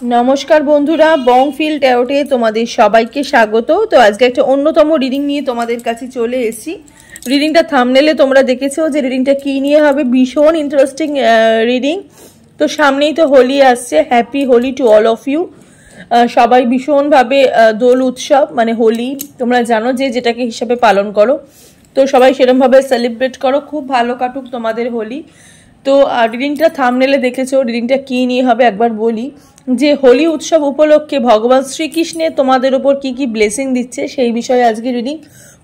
নমস্কার বন্ধুরা, বংফিল ট্যারোটে তোমাদের সবাইকে স্বাগত। তো আজকে একটা অন্যতম রিডিং নিয়ে তোমাদের কাছে চলে এসেছি। রিডিংটা থাম্বনেলে তোমরা দেখেছো যে রিডিংটা কী নিয়ে হবে, ভীষণ ইন্টারেস্টিং রিডিং। তো সামনেই তো হোলি আসছে, happy Holi to all of you. সবাই ভীষণভাবে দোল উৎসব মানে হোলি তোমরা জানো যে যেটাকে হিসাবে পালন করো, তো সবাই সেরকমভাবে সেলিব্রেট করো, খুব ভালো কাটুক তোমাদের হোলি। তো রিডিংটা থাম্বনেলে দেখেছো, রিডিংটা কী নিয়ে হবে একবার বলি। যে হোলি উৎসব উপলক্ষে ভগবান শ্রীকৃষ্ণের তোমাদের ওপর কি কি ব্লেসিং দিচ্ছে সেই বিষয়ে আজকে রিডিং।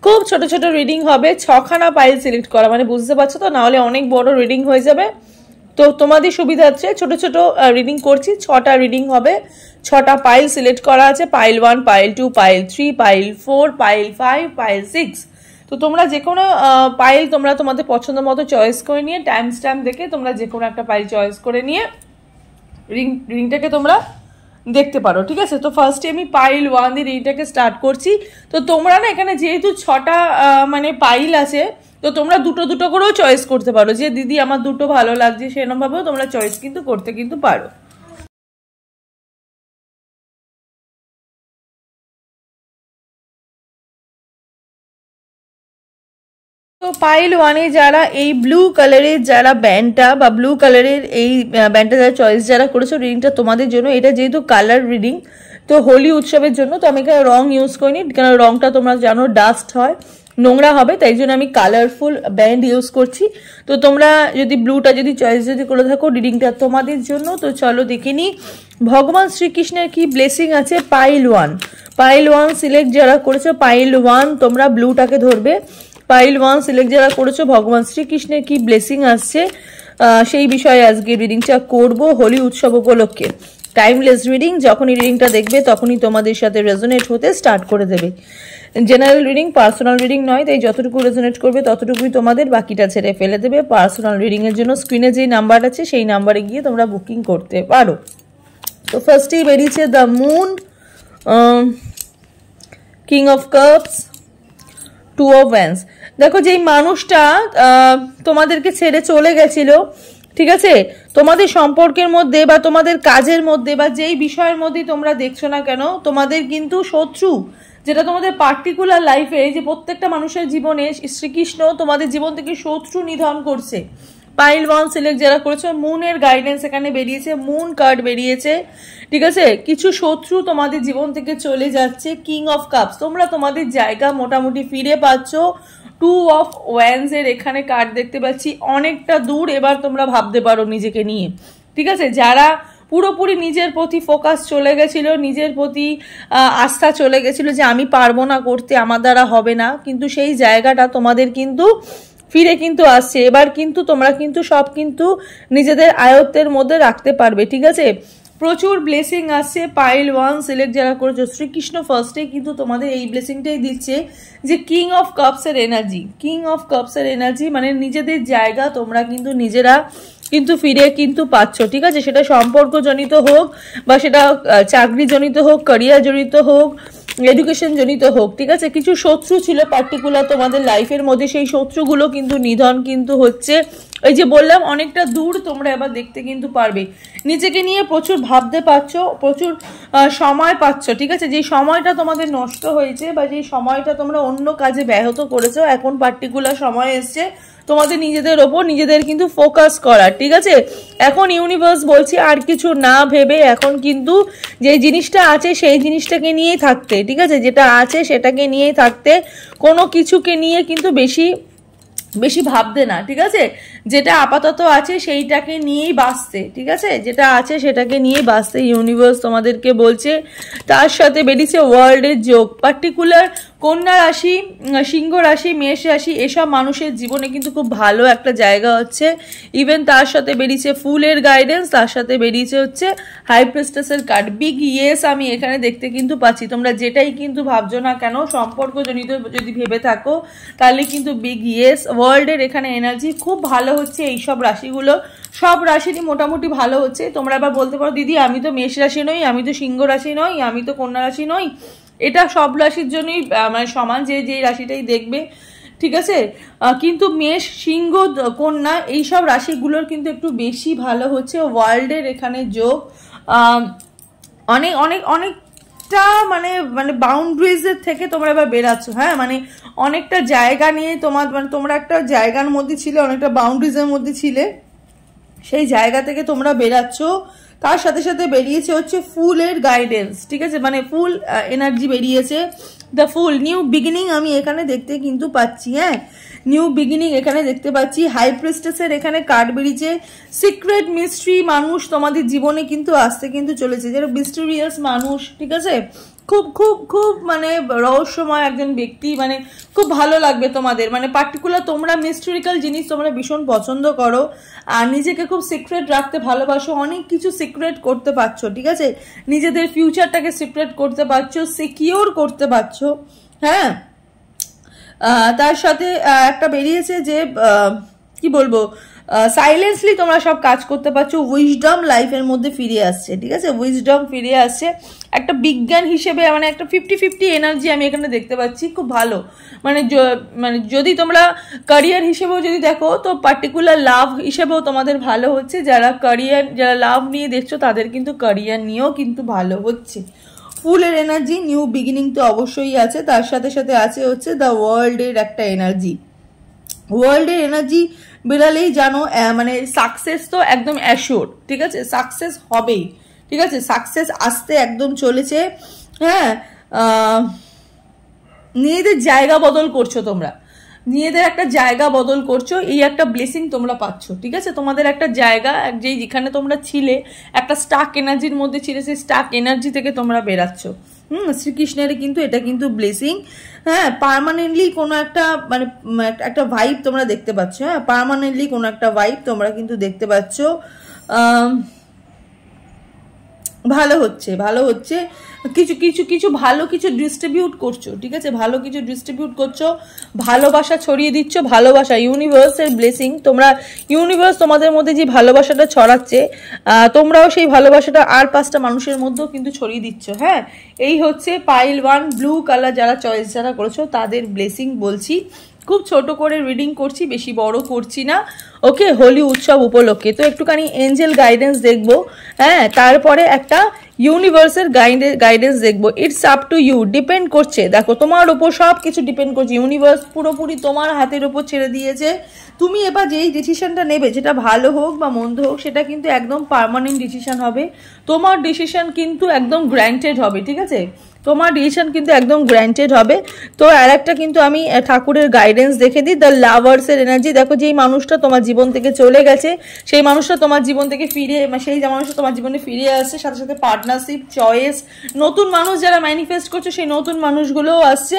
খুব ছোট ছোট রিডিং হবে, 6খানা পাইল সিলেক্ট করা, মানে বুঝতে পারছো তো, নাহলে অনেক বড় রিডিং হয়ে যাবে। তো তোমাদের সুবিধার্থে ছোট ছোট রিডিং করছি, 6টা রিডিং হবে, 6টা পাইল সিলেক্ট করা আছে, pile 1, pile 2, pile 3, pile 4, pile 5, pile 6। তো তোমরা যে কোনো পাইল তোমরা তোমাদের পছন্দ মতো চয়েস করে নিয়ে টাইম স্ট্যাম্প দেখে তোমরা যে কোনো একটা পাইল চয়েস করে নিয়ে রিডিংটাকে তোমরা দেখতে পারো, ঠিক আছে। তো ফার্স্টে আমি পাইল 1 দিয়ে রিডিংটাকে স্টার্ট করছি। তো তোমরা না এখানে যেহেতু 6টা মানে পাইল আছে, তো তোমরা দুটো দুটো করেও চয়েস করতে পারো, যে দিদি আমার দুটো ভালো লাগছে সেরকমভাবেও তোমরা চয়েস কিন্তু করতে কিন্তু পারো। তো পাইল 1-এ যারা এই ব্লু কালারের যারা ব্যান্ডটা বা ব্লু কালারের এই ব্যান্ডটা যারা চয়েস যারা করেছো, রিডিংটা তোমাদের জন্য। এটা যেহেতু কালার রিডিং, তো হোলি উৎসবের জন্য, তো আমি এখানে রং ইউজ করিনি, কারণ রংটা তোমরা জানো ডাস্ট হয়, নোংরা হবে, তাই জন্য আমি কালারফুল ব্যান্ড ইউজ করছি। তো তোমরা যদি ব্লুটা যদি চয়েস যদি করে থাকো, রিডিংটা তোমাদের জন্য। তো চলো দেখে নিই ভগবান শ্রীকৃষ্ণের কি ব্লেসিং আছে। পাইল 1, পাইল 1 সিলেক্ট যারা করেছো, পাইল 1 তোমরা ব্লুটাকে ধরবে। পাইল 1 সিলেক্ট যারা করেছো, ভগবান শ্রীকৃষ্ণের কি ব্লেসিং আসছে সেই বিষয়ে আজকে রিডিংটা করব হোলি উৎসব উপলক্ষে। টাইমলেস রিডিং, যখনই রিডিংটা দেখবে তখনই তোমাদের সাথে রেজোনেট হতে স্টার্ট করে দেবে। জেনারেল রিডিং, পার্সোনাল রিডিং নয়, তাই যতটুকু রেজোনেট করবে ততটুকুই তোমাদের, বাকিটা ছেড়ে ফেলে দেবে। পার্সোনাল রিডিংয়ের জন্য স্ক্রিনে যেই নাম্বার আছে সেই নাম্বারে গিয়ে তোমরা বুকিং করতে পারো। তো ফার্স্টেই বেরিয়েছে the moon, king of cups, 2 of wands. দেখো যেই মানুষটা তোমাদেরকে ছেড়ে চলে গেছিল, ঠিক আছে, তোমাদের সম্পর্কের মধ্যে বা তোমাদের কাজের মধ্যে বা যেই বিষয়ের মধ্যে তোমরা দেখছো না কেন, তোমাদের কিন্তু শত্রু, যেটা তোমাদের পার্টিকুলার লাইফে, যে প্রত্যেকটা মানুষের জীবনে শ্রীকৃষ্ণ তোমাদের জীবন থেকে শত্রু নিধন করছে। পাইল 1 সিলেক্ট যারা করেছো, মুনের গাইডেন্স এখানে বেরিয়েছে, মুন কার্ড বেরিয়েছে, ঠিক আছে। কিছু শত্রু তোমাদের জীবন থেকে চলে যাচ্ছে। কিং অফ কাপস, তোমরা তোমাদের জায়গা মোটামুটি ফিরে পাচ্ছ। 2 অফ ওয়ান্স এর এখানে কার্ড দেখতে পাচ্ছি, অনেকটা দূর এবার তোমরা ভাবতে পারো নিজেকে নিয়ে, ঠিক আছে। যারা পুরোপুরি নিজের প্রতি ফোকাস চলে গেছিল, নিজের প্রতি আস্থা চলে গেছিল যে আমি পারবো না করতে, আমার দ্বারা হবে না, কিন্তু সেই জায়গাটা তোমাদের কিন্তু ফিরে কিন্তু আসছে। এবার কিন্তু তোমরা কিন্তু সব কিন্তু নিজেদের আয়ত্তের মধ্যে রাখতে পারবে, ঠিক আছে। প্রচুর ব্লেসিং আসছে। পাইল 1 সিলেক্ট যারা করেছো, শ্রীকৃষ্ণ ফার্স্টে কিন্তু তোমাদের এই ব্লেসিংটাই দিচ্ছে যে কিং অফ কাপসের এনার্জি, কিং অফ কাপসের এনার্জি মানে নিজেদের জায়গা তোমরা কিন্তু নিজেরা কিন্তু ফিরে কিন্তু পাচ্ছ, ঠিক আছে। সেটা সম্পর্ক জনিত হোক বা সেটা চাকরি জনিত হোক, ক্যারিয়ার জনিত হোক, এডুকেশন জনিত হোক, ঠিক আছে। কিছু শত্রু ছিল পার্টিকুলার তোমাদের লাইফের মধ্যে, সেই শত্রুগুলো কিন্তু নিধন কিন্তু হচ্ছে। এই যে বললাম অনেকটা দূর তোমরা এবার দেখতে কিন্তু পারবে, নিজেকে নিয়ে প্রচুর ভাবতে পারছো, প্রচুর সময় পাচ্ছ, ঠিক আছে। যে সময়টা তোমাদের নষ্ট হয়েছে বা যে সময়টা তোমরা অন্য কাজে ব্যাহত করেছো, এখন পার্টিকুলার সময় এসছে তোমাদের নিজেদের ওপর নিজেদের কিন্তু ফোকাস করার, ঠিক আছে। এখন ইউনিভার্স বলছি আর কিছু না ভেবে এখন কিন্তু যে জিনিসটা আছে সেই জিনিসটাকে নিয়েই থাকতে, ঠিক আছে। যেটা আছে সেটাকে নিয়েই থাকতে, কোনো কিছুকে নিয়ে কিন্তু বেশি বেশি ভাবতে না, ঠিক আছে। যেটা আপাতত আছে সেইটাকে নিয়েই বাঁচতে, ঠিক আছে। যেটা আছে সেটাকে নিয়েই বাঁচতে ইউনিভার্স তোমাদেরকে বলছে। তার সাথে বেরিয়েছে ওয়ার্ল্ডের যোগ, পার্টিকুলার কন্যা রাশি, সিংহ রাশি, মেষ রাশি, এসব মানুষের জীবনে কিন্তু খুব ভালো একটা জায়গা হচ্ছে। ইভেন তার সাথে বেরিয়েছে ফুলের গাইডেন্স, তার সাথে বেরিয়েছে হচ্ছে হাই প্রিস্টেসের কার্ড। বিগ ইয়েস আমি এখানে দেখতে কিন্তু পাচ্ছি। তোমরা যেটাই কিন্তু ভাবছো না কেন, সম্পর্কজনিত যদি ভেবে থাকো তাহলে কিন্তু বিগ ইয়েস। ওয়ার্ল্ডের এখানে এনার্জি খুব ভালো হচ্ছে এইসব রাশিগুলো, সব রাশিরই মোটামুটি ভালো হচ্ছে। তোমরা আবার বলতে পারো দিদি আমি তো মেষ রাশি নই, আমি তো সিংহ রাশি নই, আমি তো কন্যা রাশি নই। এটা সব রাশির জন্যই মানে সমান, যে যে রাশিটাই দেখবে, ঠিক আছে। কিন্তু মেষ, সিংহ, কন্যা এইসব রাশিগুলোর কিন্তু একটু বেশি ভালো হচ্ছে। ওয়ার্ল্ডের এখানে যোগ, অনেক অনেক অনেকটা মানে মানে বাউন্ডারিজের থেকে তোমরা এবার বেরাচ্ছ। হ্যাঁ, মানে অনেকটা জায়গা নিয়ে তোমার মানে তোমরা একটা জায়গার মধ্যে ছিলে, অনেকটা বাউন্ডারিজের মধ্যে ছিলে, সেই জায়গা থেকে তোমরা বেরাচ্ছ। তার সাথে সাথে বেরিয়েছে হচ্ছে ফুলের গাইডেন্স, ঠিক আছে, মানে ফুল এনার্জি বেরিয়েছে। দ্য ফুল, নিউ বিগিনিং আমি এখানে দেখতে কিন্তু পাচ্ছি। হ্যাঁ, নিউ বিগিনিং এখানে দেখতে পাচ্ছি। হাই প্রিস্টেসের এখানে কার্ড বেরিয়েছে। সিক্রেট মিস্ট্রি মানুষ তোমাদের জীবনে কিন্তু আসতে কিন্তু চলেছে, যেটা মিস্টেরিয়াস মানুষ, ঠিক আছে, খুব খুব খুব মানে রহস্যময় একজন ব্যক্তি, মানে খুব ভালো লাগবে তোমাদের, মানে পার্টিকুলার তোমরা মিস্টেরিক্যাল জিনিস তোমরা ভীষণ পছন্দ করো আর নিজেকে খুব সিক্রেট রাখতে ভালোবাসো, অনেক কিছু সিক্রেট করতে পারছো, ঠিক আছে, নিজেদের ফিউচারটাকে সিক্রেট করতে পারছো, সিকিওর করতে পারছো। হ্যাঁ, তার সাথে একটা বেরিয়েছে যে কি বলবো, সাইলেন্সলি তোমরা সব কাজ করতে পারছো। উইজডম লাইফের মধ্যে ফিরে আসছে, ঠিক আছে, উইজডম ফিরে আসছে। একটা বিজ্ঞান হিসেবে মানে একটা 50-50 এনার্জি আমি এখানে দেখতে পাচ্ছি, খুব ভালো। মানে মানে যদি তোমরা ক্যারিয়ার হিসেবেও যদি দেখো তো পার্টিকুলার লাভ হিসেবেও তোমাদের ভালো হচ্ছে। যারা ক্যারিয়ার, যারা লাভ নিয়ে দেখছো তাদের কিন্তু ক্যারিয়ার নিয়েও কিন্তু ভালো হচ্ছে। ফুলের এনার্জি, নিউ বিগিনিং তো অবশ্যই আছে, তার সাথে সাথে আছে হচ্ছে দ্য ওয়ার্ল্ডের একটা এনার্জি। ওয়ার্ল্ডের এনার্জি বেরালেই জানো মানে সাকসেস তো একদম অ্যাশিওর, ঠিক আছে, সাকসেস হবেই, ঠিক আছে, সাকসেস আসতে একদম চলেছে। হ্যাঁ, নিজেদের জায়গা বদল করছো তোমরা, নিজেদের একটা জায়গা বদল করছো, এই একটা ব্লেসিং তোমরা পাচ্ছ, ঠিক আছে, তোমাদের একটা জায়গা যেখানে তোমরা ছিলে একটা স্টাক এনার্জির মধ্যে ছিলে, সেই স্টাক এনার্জি থেকে তোমরা বেরাচ্ছ। শ্রীকৃষ্ণের কিন্তু এটা কিন্তু ব্লেসিং। হ্যাঁ, পার্মানেন্টলি কোনো একটা মানে একটা ভাইব তোমরা দেখতে পাচ্ছ। হ্যাঁ, পার্মানেন্টলি কোনো একটা ভাইব তোমরা কিন্তু দেখতে পাচ্ছ। ভালো হচ্ছে, ভালো হচ্ছে, কিছু কিছু কিছু ভালো কিছু ডিস্ট্রিবিউট করছো, ঠিক আছে, ভালো কিছু ডিস্ট্রিবিউট করছো, ভালোবাসা ছড়িয়ে দিচ্ছ, ভালোবাসা, ইউনিভার্সের ব্লেসিং। তোমরা ইউনিভার্স তোমাদের মধ্যে যে ভালোবাসাটা ছড়াচ্ছে, তোমরাও সেই ভালোবাসাটা আর 5টা মানুষের মধ্যেও কিন্তু ছড়িয়ে দিচ্ছ। হ্যাঁ, এই হচ্ছে পাইল 1 ব্লু কালার যারা চয়েস যারা করেছো তাদের ব্লেসিং বলছি। খুব ছোট করে রিডিং করছি, বেশি বড় করছি না। ওকে, হোলি উৎসব উপলক্ষে তো একটুখানি এঞ্জেল গাইডেন্স দেখবো। হ্যাঁ, তারপরে একটা ইউনিভার্সের গাইডেন্স দেখবো। It's up to you, depend করছে, দেখো তোমার উপর সব কিছু ডিপেন্ড করছে। ইউনিভার্স পুরোপুরি তোমার হাতের উপর ছেড়ে দিয়েছে। তুমি এবার যেই ডিসিশনটা নেবে, যেটা ভালো হোক বা মন্দ হোক, সেটা কিন্তু একদম পার্মানেন্ট ডিসিশন হবে। তোমার ডিসিশন কিন্তু একদম গ্র্যান্টেড হবে, ঠিক আছে, তোমার ডিসিশন কিন্তু একদম গ্র্যান্টেড হবে। তো আর একটা কিন্তু আমি ঠাকুরের গাইডেন্স দেখে দিই, দ্য লাভার্সের এনার্জি। দেখো যেই মানুষটা তোমার জীবন থেকে চলে গেছে, সেই মানুষটা তোমার জীবন থেকে ফিরে, সেই মানুষটা তোমার জীবনে ফিরে আসছে, সাথে সাথে পার্টনারশিপ, চয়েস, নতুন মানুষ যারা ম্যানিফেস্ট করছে সেই নতুন মানুষগুলোও আসছে।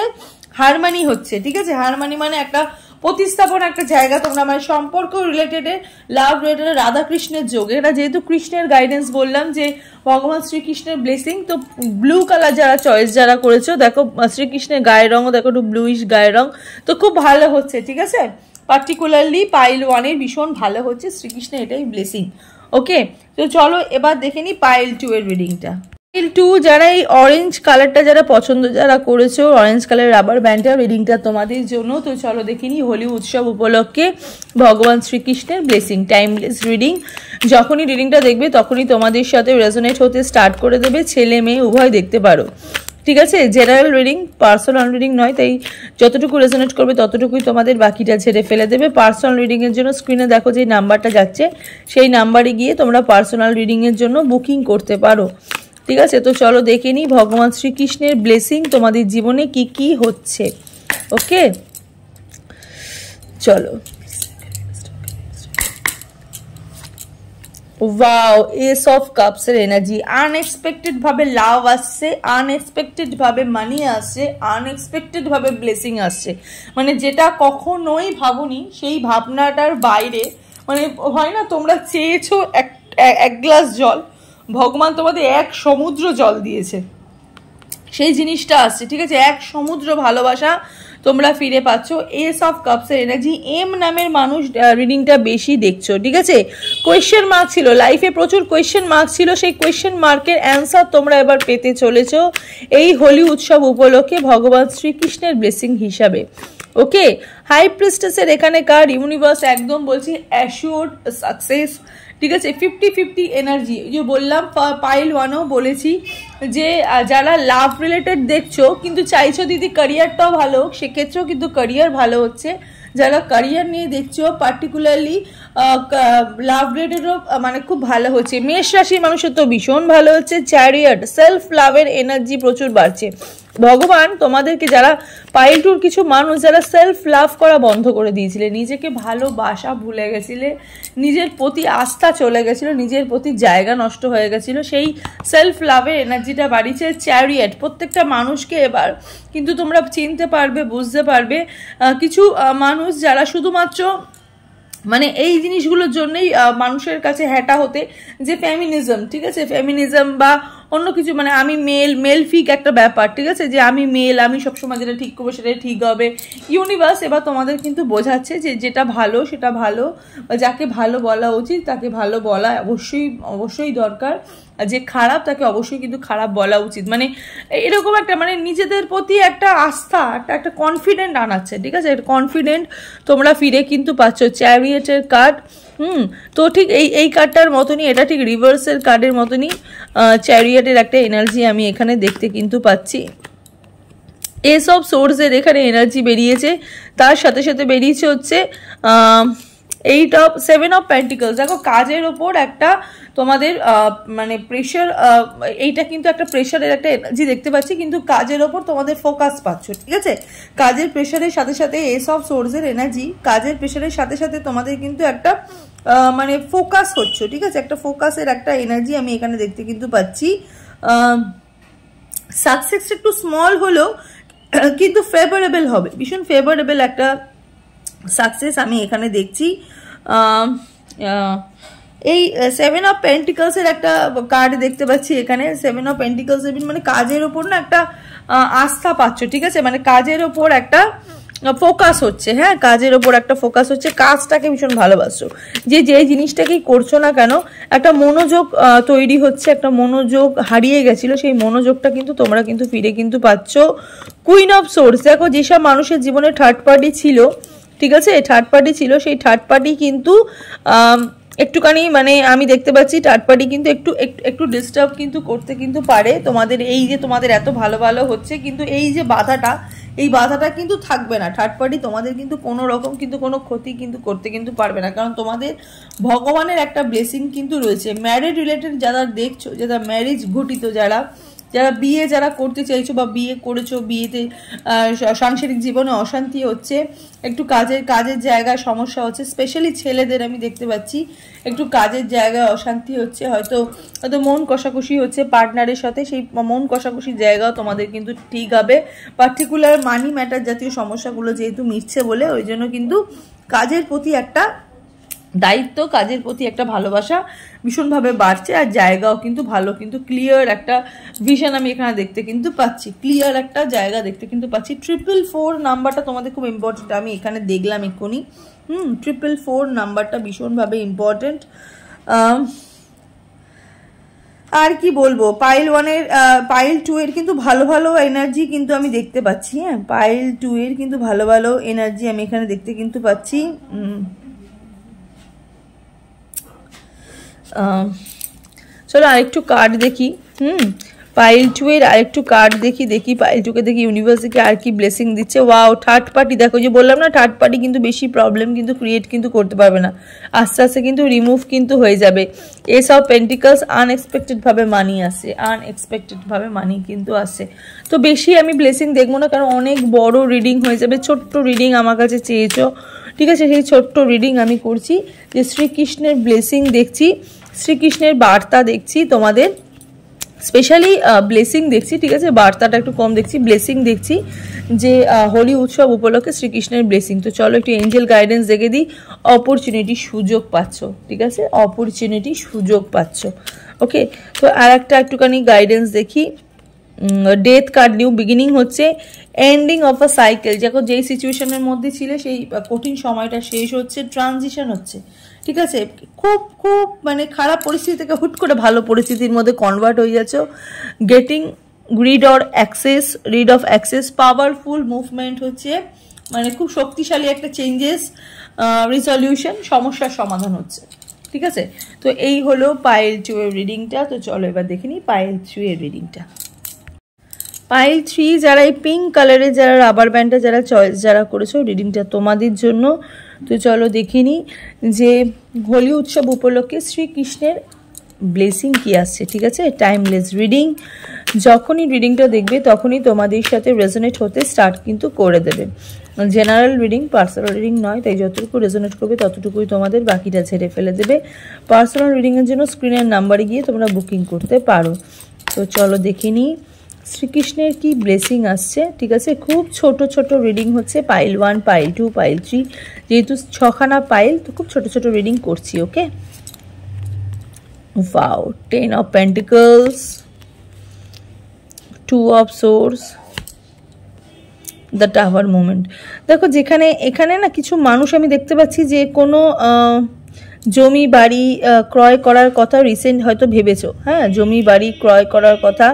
হারমানি হচ্ছে, ঠিক আছে, হারমানি মানে একটা প্রতিস্থাপন, একটা জায়গা তোমরা মানে সম্পর্ক রিলেটেড, লাভ রিলেটেড, রাধা কৃষ্ণের যোগ। এটা যেহেতু কৃষ্ণের গাইডেন্স বললাম যে ভগবান শ্রীকৃষ্ণের ব্লেসিং, তো ব্লু কালার যারা চয়েস যারা করেছো, দেখো শ্রীকৃষ্ণের গায়ের রঙও দেখো একটু ব্লুইশ গায়ের রং, তো খুব ভালো হচ্ছে, ঠিক আছে, পার্টিকুলারলি পাইল 1-এর ভীষণ ভালো হচ্ছে, শ্রীকৃষ্ণের এটাই ব্লেসিং। ওকে, তো চলো এবার দেখে নি পাইল 2-এর রিডিংটা। পাইল 2 যারা এই অরেঞ্জ কালারটা যারা পছন্দ যারা করেছো, অরেঞ্জ কালার রাবার ব্যান্ডটা রিডিংটা তোমাদের জন্য। তো চলো দেখে নি হোলি উৎসব উপলক্ষে ভগবান শ্রীকৃষ্ণের ব্লেসিং, টাইমলেস রিডিং। যখনই রিডিংটা দেখবে তখনই তোমাদের সাথে রেজোনেট হতে স্টার্ট করে দেবে, ছেলে মেয়ে উভয় দেখতে পারো, ঠিক আছে, জেনারেল রিডিং, পার্সোনাল রিডিং নয়, তাই যতটুকু রেজোনেট করবে ততটুকুই তোমাদের, বাকিটা ছেড়ে ফেলে দেবে। পার্সোনাল রিডিংয়ের জন্য স্ক্রিনে দেখো যে নাম্বারটা যাচ্ছে, সেই নাম্বারে গিয়ে তোমরা পার্সোনাল রিডিংয়ের জন্য বুকিং করতে পারো, ঠিক আছে। তো চলো দেখে নিই ভগবান শ্রীকৃষ্ণের ব্লেসিং তোমাদের জীবনে কি কি হচ্ছে। ওকে, চলো। ওয়াও, এস অফ কাপস এর এনার্জি। আনএক্সপেক্টেড ভাবে লাভ আসছে, আনএক্সপেক্টেড ভাবে মানি আসছে, আনএক্সপেক্টেড ভাবে ব্লেসিং আসছে, মানে যেটা কখনোই ভাবনি সেই ভাবনাটার বাইরে, মানে হয় না তোমরা চেয়েছো এক গ্লাস জল, ভগবান তোমাদের 1 সমুদ্র জল দিয়েছে, সেই জিনিসটা আসছে, ঠিক আছে, 1 সমুদ্র ভালোবাসা তোমরা ফিরে পাচ্ছ। এস অফ কাপসের এনার্জি। এম নামের মানুষ রিডিংটা বেশি দেখছো, ঠিক আছে, কোয়েশ্চেন মার্ক ছিল লাইফে, প্রচুর কোয়েশ্চেন মার্ক ছিল, সেই কোয়েশ্চেন মার্কের অ্যান্সার তোমরা এবার পেতে চলেছো এই হোলি উৎসব উপলক্ষে ভগবান শ্রীকৃষ্ণের ব্লেসিং হিসাবে। ওকে, হাই প্রিস্টেসের এখানে কার ইউনিভার্স একদম বলছি অ্যাসিওর্ড সাকসেস, ঠিক আছে। 50-50 এনার্জি, যে বললাম পাইল 1ও বলেছি যে যারা লাভ রিলেটেড দেখছো কিন্তু চাইছো দিদি ক্যারিয়ারটাও ভালো হোক, সেক্ষেত্রেও কিন্তু ক্যারিয়ার ভালো হচ্ছে। যারা ক্যারিয়ার নিয়ে দেখছো পার্টিকুলারলি লাভ রিলেটেডও মানে খুব ভালো হচ্ছে। মেষ রাশির মানুষের তো ভীষণ ভালো হচ্ছে। চ্যারিয়ট, সেলফ লাভের এনার্জি প্রচুর বাড়ছে। ভগবান তোমাদেরকে, যারা পাইল টুর কিছু মানুষ যারা সেলফ লাভ করা বন্ধ করে দিয়েছিলে, নিজেকে ভালোবাসা ভুলে গেছিলে, নিজের প্রতি আস্থা চলে গেছিল, নিজের প্রতি জায়গা নষ্ট হয়ে গেছিল, সেই সেলফ লাভের এনার্জিটা বাড়িয়েছে চ্যারিয়ট। প্রত্যেকটা মানুষকে এবার কিন্তু তোমরা চিনতে পারবে, বুঝতে পারবে। কিছু মানুষ যারা শুধুমাত্র মানে এই জিনিসগুলোর জন্যই মানুষের কাছে হ্যাটা হতে, যে ফেমিনিজম, ঠিক আছে, ফেমিনিজম বা অন্য কিছু, মানে আমি মেল ফিক একটা ব্যাপার, ঠিক আছে, যে আমি মেল, আমি সবসময় যেটা ঠিক করবো সেটাই ঠিক হবে। ইউনিভার্স এবার তোমাদের কিন্তু বোঝাচ্ছে যে যেটা ভালো সেটা ভালো, যাকে ভালো বলা উচিত তাকে ভালো বলা অবশ্যই দরকার, যে খারাপ তাকে অবশ্যই কিন্তু খারাপ বলা উচিত। মানে এরকম একটা মানে নিজেদের প্রতি একটা আস্থা, একটা কনফিডেন্ট আনাচ্ছে, ঠিক আছে, একটা কনফিডেন্ট তোমরা ফিরে কিন্তু পাচ্ছ। চ্যারিয়টের কার্ড, তো ঠিক এই কার্ডটার মতনই, এটা ঠিক রিভার্সের কার্ডের মতনই চ্যারিয়টের একটা এনার্জি আমি এখানে দেখতে কিন্তু পাচ্ছি। এস অফ সোর্সের এখানে এনার্জি বেরিয়েছে, তার সাথে সাথে বেরিয়েছে হচ্ছে 7 অফ পেন্টিকলস। দেখো কাজের ওপর একটা তোমাদের মানে প্রেশার, এইটা কিন্তু একটা প্রেশারের একটা এনার্জি দেখতে পাচ্ছি, কিন্তু কাজের ওপর তোমাদের ফোকাস পাচ্ছ, ঠিক আছে। কাজের প্রেশারের সাথে সাথে এস অফ সোর্সের এনার্জি, কাজের প্রেশারের সাথে সাথে তোমাদের কিন্তু একটা মানে ফোকাস হচ্ছে, ঠিক আছে, একটা ফোকাসের একটা এনার্জি আমি এখানে দেখতে কিন্তু পাচ্ছি। সাকসেস একটু স্মল হলেও কিন্তু ফেভারেবল হবে, ভীষণ ফেভারেবল একটা সাকসেস আমি এখানে দেখছি। এই 7 অফ পেন্টিকলসের একটা কার্ড দেখতে পাচ্ছি এখানে। 7 অফ পেন্টিকলস মানে কাজের ওপর না একটা আস্থা পাচ্ছ, ঠিক আছে, মানে কাজের ওপর একটা ফোকাস হচ্ছে, হ্যাঁ, কাজের ওপর একটা ফোকাস হচ্ছে, কাজটাকে ভীষণ ভালোবাসছো, যে জিনিসটাকেই করছো না কেন একটা মনোযোগ তৈরি হচ্ছে, একটা মনোযোগ হারিয়ে গেছিল, সেই মনোযোগটা কিন্তু তোমরা কিন্তু ফিরে কিন্তু পাচ্ছ। কুইন অফ সোর্স, দেখো যেসব মানুষের জীবনে থার্ড পার্টি ছিল, ঠিক আছে, থার্ড পার্টি ছিল, সেই থার্ড পার্টি কিন্তু একটুখানি মানে আমি দেখতে পাচ্ছি থার্ড পার্টি কিন্তু একটু ডিস্টার্ব কিন্তু করতে কিন্তু পারে তোমাদের। এই যে তোমাদের এত ভালো হচ্ছে, কিন্তু এই যে এই বাধাটা কিন্তু থাকবে না। থার্ড পার্টি তোমাদের কিন্তু কোনো রকম কিন্তু কোনো ক্ষতি কিন্তু করতে কিন্তু পারবে না, কারণ তোমাদের ভগবানের একটা ব্লেসিং কিন্তু রয়েছে। ম্যারেড রিলেটেড যারা দেখছো, যারা ম্যারেজ ঘটিত, যারা বিয়ে যারা করতে চাইছো বা বিয়ে করেছো, বিয়েতে সাংসারিক জীবনে অশান্তি হচ্ছে, একটু কাজের জায়গায় সমস্যা হচ্ছে, স্পেশালি ছেলেদের আমি দেখতে পাচ্ছি একটু কাজের জায়গায় অশান্তি হচ্ছে, হয়তো মন কষাকষি হচ্ছে পার্টনারের সাথে, সেই মন কষাকষির জায়গাও তোমাদের কিন্তু ঠিক হবে। পার্টিকুলার মানি ম্যাটার জাতীয় সমস্যাগুলো যেহেতু মিটছে বলে, ওই জন্য কিন্তু কাজের প্রতি একটা দায়িত্ব, কাজের প্রতি একটা ভালোবাসা ভীষণভাবে বাড়ছে, আর জায়গাও কিন্তু ভালো, কিন্তু ক্লিয়ার একটা ভিশন আমি এখানে দেখতে কিন্তু পাচ্ছি, ক্লিয়ার একটা জায়গা দেখতে কিন্তু পাচ্ছি। 444 নাম্বারটা তোমাদের খুব ইম্পর্টেন্ট, আমি এখানে দেখলাম এক্ষুনি। 444 নাম্বারটা ভীষণভাবে ইম্পর্টেন্ট। আর কি বলবো, পাইল 2 এর কিন্তু ভালো এনার্জি কিন্তু আমি দেখতে পাচ্ছি, হ্যাঁ, পাইল 2 এর কিন্তু ভালো এনার্জি আমি এখানে দেখতে কিন্তু পাচ্ছি। চলো আরেকটু কার্ড দেখি। পাইল 2 এর আরেকটু কার্ড দেখি পাইল 2 কে দেখি, ইউনিভার্সিটি আর কি ব্লেসিং দিচ্ছে। ওয়াও, থার্ড পার্টি, দেখো যে বললাম না থার্ড পার্টি কিন্তু বেশি প্রবলেম কিন্তু ক্রিয়েট কিন্তু করতে পারবে না, আস্তে আস্তে কিন্তু রিমুভ কিন্তু হয়ে যাবে। এস অফ পেন্টিকলস, আনএক্সপেক্টেডভাবে মানি কিন্তু আসে। তো বেশি আমি ব্লেসিং দেখবো না, কারণ অনেক বড় রিডিং হয়ে যাবে। ছোট্ট রিডিং আমার কাছে চেয়েছো, ঠিক আছে, সেই ছোট্ট রিডিং আমি করছি। যে শ্রীকৃষ্ণের ব্লেসিং দেখছি, শ্রীকৃষ্ণের বার্তা দেখছি তোমাদের, স্পেশালি ব্লেসিং দেখছি, ঠিক আছে, বার্তাটা একটু কম দেখছি, ব্লেসিং দেখছি, যে হোলি উৎসব উপলক্ষে শ্রীকৃষ্ণের ব্লেসিং। তো চলো একটু এঞ্জেল গাইডেন্স দেখে দিই। অপরচুনিটি, সুযোগ পাচ্ছ, ঠিক আছে, অপরচুনিটি, সুযোগ পাচ্ছ। ওকে, তো আর একটা একটুখানি গাইডেন্স দেখি। ডেথ কার্ড, নিউ বিগিনিং হচ্ছে, এন্ডিং অফ আ সাইকেল, দেখো যেই সিচুয়েশনের মধ্যে ছিলে সেই কঠিন সময়টা শেষ হচ্ছে, ট্রানজিশন হচ্ছে, ঠিক আছে, খুব মানে খারাপ পরিস্থিতি থেকে হুট করে ভালো পরিস্থিতির মধ্যে কনভার্ট হয়ে যাচ্ছ। Getting read of access, powerful movement হচ্ছে, মানে খুব শক্তিশালী একটা চেঞ্জেস, রিসলিউশন, সমস্যার সমাধান হচ্ছে। ঠিক আছে? তো এই হলো পাইল 2 এর রিডিংটা। তো চলো এবার দেখে নিই পাইল 3 এর রিডিংটা। পাইল 3 যারা এই পিঙ্ক কালারের যারা রাবার ব্যান্ডটা যারা চয়েস যারা করেছো, রিডিংটা তোমাদের জন্য। তো চলো দেখে নিই যে হোলি উৎসব উপলক্ষে শ্রীকৃষ্ণের ব্লেসিং কি আসছে। ঠিক আছে, টাইমলেস রিডিং। যখনই রিডিংটা দেখবে তখনই তোমাদের সাথে রেজোনেট হতে স্টার্ট কিন্তু করে দেবে। জেনারেল রিডিং, পার্সোনাল রিডিং নয়, তাই যতটুকু রেজোনেট করবে ততটুকুই তোমাদের, বাকিটা ছেড়ে ফেলে দেবে। পার্সোনাল রিডিংয়ের জন্য স্ক্রিনের নাম্বারে গিয়ে তোমরা বুকিং করতে পারো। তো চলো দেখে নিই শ্রীকৃষ্ণের কি ব্লেসিং আসছে। ঠিক আছে, খুব ছোট ছোট রিডিং হচ্ছে, পাইল 1, পাইল 2, পাইল 3, যেহেতু 6খানা পাইল তো খুব ছোট ছোট রিডিং করছি। ওকে, wow, 10 of Pentacles, 2 of Swords, the Tower moment। দেখো যেখানে এখানে না কিছু মানুষ আমি দেখতে পাচ্ছি যে কোনো জমি বাড়ি ক্রয় করার কথা রিসেন্ট হয়তো ভেবেছো। হ্যাঁ, জমি বাড়ি ক্রয় করার কথা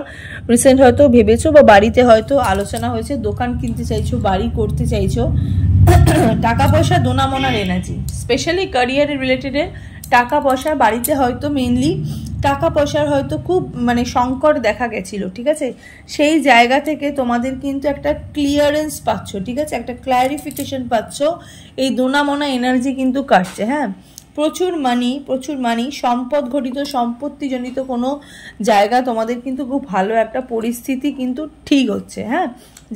রিসেন্ট হয়তো ভেবেছো, বা বাড়িতে হয়তো আলোচনা হয়েছে, দোকান কিনতে চাইছো, বাড়ি করতে চাইছো। টাকা পয়সা দোনামোনার এনার্জি, স্পেশালি ক্যারিয়ার রিলেটেডের টাকা পয়সা, বাড়িতে হয়তো মেইনলি টাকা পয়সার হয়তো খুব মানে সংকট দেখা গেছিল। ঠিক আছে, সেই জায়গা থেকে তোমাদের কিন্তু একটা ক্লিয়ারেন্স পাচ্ছ। ঠিক আছে, একটা ক্ল্যারিফিকেশন পাচ্ছ, এই দোনামোনা এনার্জি কিন্তু কাটছে। হ্যাঁ, প্রচুর মানি, সম্পদ ঘটিত, সম্পত্তিজনিত কোনো জায়গা তোমাদের কিন্তু খুব ভালো একটা পরিস্থিতি কিন্তু ঠিক হচ্ছে। হ্যাঁ,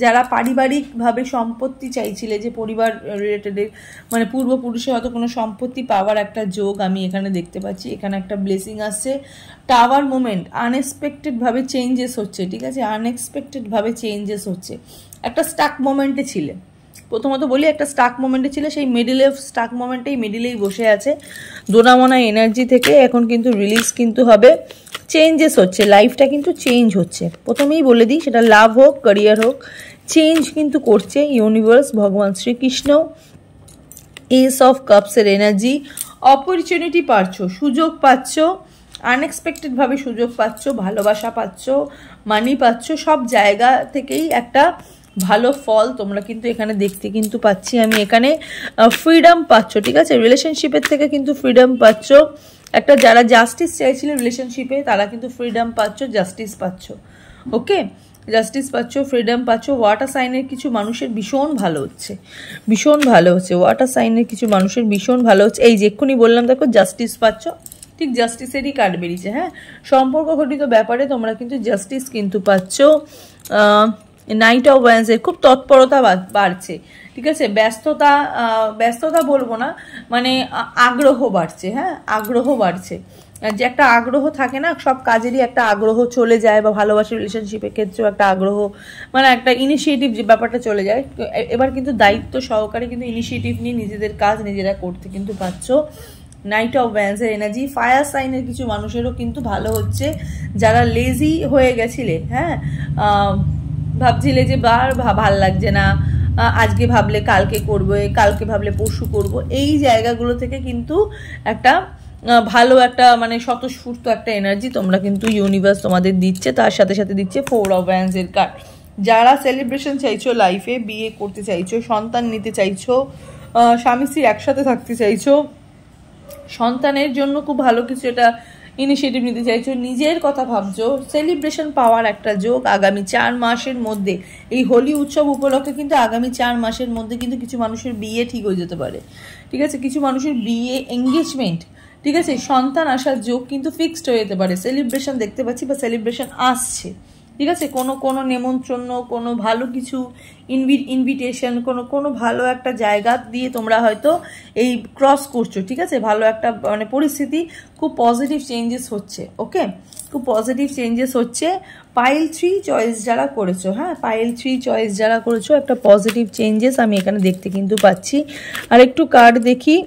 যারা পারিবারিকভাবে সম্পত্তি চাইছিলে, যে পরিবার রিলেটেড মানে পূর্বপুরুষে হয়তো কোনো সম্পত্তি পাওয়ার একটা যোগ আমি এখানে দেখতে পাচ্ছি। এখানে একটা ব্লেসিং আসছে। টাওয়ার মোমেন্ট, আনএক্সপেক্টেডভাবে চেঞ্জেস হচ্ছে। ঠিক আছে, আনএক্সপেক্টেডভাবে চেঞ্জেস হচ্ছে। একটা স্টাক মোমেন্টে ছিলে, প্রথমত বলি একটা স্টাক মোমেন্টে ছিল, সেই মিডিলে স্টাক মোমেন্টেই মিডিলেই বসে আছে। দোনামোনা এনার্জি থেকে এখন কিন্তু রিলিজ কিন্তু হবে, চেঞ্জেস হচ্ছে, লাইফটা কিন্তু চেঞ্জ হচ্ছে। প্রথমেই বলে দিই, সেটা লাভ হোক ক্যারিয়ার হোক, চেঞ্জ কিন্তু করছে ইউনিভার্স, ভগবান শ্রীকৃষ্ণ। এস অফ কাপসের এনার্জি, অপরচুনিটি পাচ্ছ, সুযোগ পাচ্ছ, আনএক্সপেক্টেডভাবে সুযোগ পাচ্ছ, ভালোবাসা পাচ্ছ, মানি পাচ্ছ, সব জায়গা থেকেই একটা ভালো ফল তোমরা কিন্তু এখানে দেখতে কিন্তু পাচ্ছি আমি। এখানে ফ্রিডম পাচ্ছ। ঠিক আছে, রিলেশনশিপের থেকে কিন্তু ফ্রিডম পাচ্ছ। একটা যারা জাস্টিস চাইছিল রিলেশনশিপে, তারা কিন্তু ফ্রিডম পাচ্ছ, জাস্টিস পাচ্ছ। ওকে, জাস্টিস পাচ্ছ, ফ্রিডম পাচ্ছ। ওয়াটার সাইনের কিছু মানুষের ভীষণ ভালো হচ্ছে, ভীষণ ভালো হচ্ছে। ওয়াটার সাইনের কিছু মানুষের ভীষণ ভালো হচ্ছে। এই যে এক্ষুনি বললাম, দেখো জাস্টিস পাচ্ছ, ঠিক জাস্টিসেরই কার্ড বেরিয়েছে। হ্যাঁ, সম্পর্ক ঘটিত ব্যাপারে তোমরা কিন্তু জাস্টিস কিন্তু পাচ্ছ। নাইট অফ ওয়ান্সের খুব তৎপরতা বাড়ছে। ঠিক আছে, ব্যস্ততা বলবো না, মানে আগ্রহ বাড়ছে। হ্যাঁ, আগ্রহ বাড়ছে, যে একটা আগ্রহ থাকে না, সব কাজেরই একটা আগ্রহ চলে যায়, বা ভালোবাসার রিলেশনশিপের ক্ষেত্রেও একটা আগ্রহ, মানে একটা ইনিশিয়েটিভ যে ব্যাপারটা চলে যায়। এবার কিন্তু দায়িত্ব সহকারে কিন্তু ইনিশিয়েটিভ নিয়ে নিজেদের কাজ নিজেরা করতে কিন্তু পাচ্ছ। নাইট অফ ওয়ান্সের এনার্জি, ফায়ার সাইনের কিছু মানুষেরও কিন্তু ভালো হচ্ছে, যারা লেজি হয়ে গেছিলে। হ্যাঁ, ভাবছিলে যে ভাল লাগছে না, আজকে ভাবলে কালকে করবে, কালকে ভাবলে পরশু করব, এই জায়গাগুলো থেকে কিন্তু একটা ভালো একটা মানে স্বতঃস্ফূর্ত একটা এনার্জি তোমরা কিন্তু ইউনিভার্স তোমাদের দিচ্ছে। তার সাথে সাথে দিচ্ছে 4 অফ ওয়ান্সের কার্ড। যারা সেলিব্রেশন চাইছো লাইফে, বিয়ে করতে চাইছো, সন্তান নিতে চাইছো, স্বামী স্ত্রী একসাথে থাকতে চাইছো, সন্তানের জন্য খুব ভালো কিছু এটা ইনিশিয়েটিভ নিতে চাইছো, নিজের কথা ভাবছো, সেলিব্রেশন পাওয়ার একটা যোগ আগামী 4 মাসের মধ্যে। এই হোলি উৎসব উপলক্ষে কিন্তু আগামী 4 মাসের মধ্যে কিন্তু কিছু মানুষের বিয়ে ঠিক হয়ে যেতে পারে। ঠিক আছে, কিছু মানুষের বিয়ে, এঙ্গেজমেন্ট, ঠিক আছে, সন্তান আসার যোগ কিন্তু ফিক্সড হয়ে যেতে পারে। সেলিব্রেশন দেখতে পাচ্ছি, বা সেলিব্রেশন আসছে। ঠিক আছে, কোনো নেমন্ত্রণ, কোনো ভালো কিছু ইনভিটেশন, কোনো ভালো একটা জায়গা দিয়ে তোমরা হয়তো এই ক্রস করছো। ঠিক আছে, ভালো একটা মানে পরিস্থিতি, খুব পজিটিভ চেঞ্জেস হচ্ছে। ওকে, খুব পজিটিভ চেঞ্জেস হচ্ছে। পাইল 3 চয়েস যারা করেছো, হ্যাঁ, পাইল 3 চয়েস যারা করেছো, একটা পজিটিভ চেঞ্জেস আমি এখানে দেখতে কিন্তু পাচ্ছি। আর একটু কার্ড দেখি,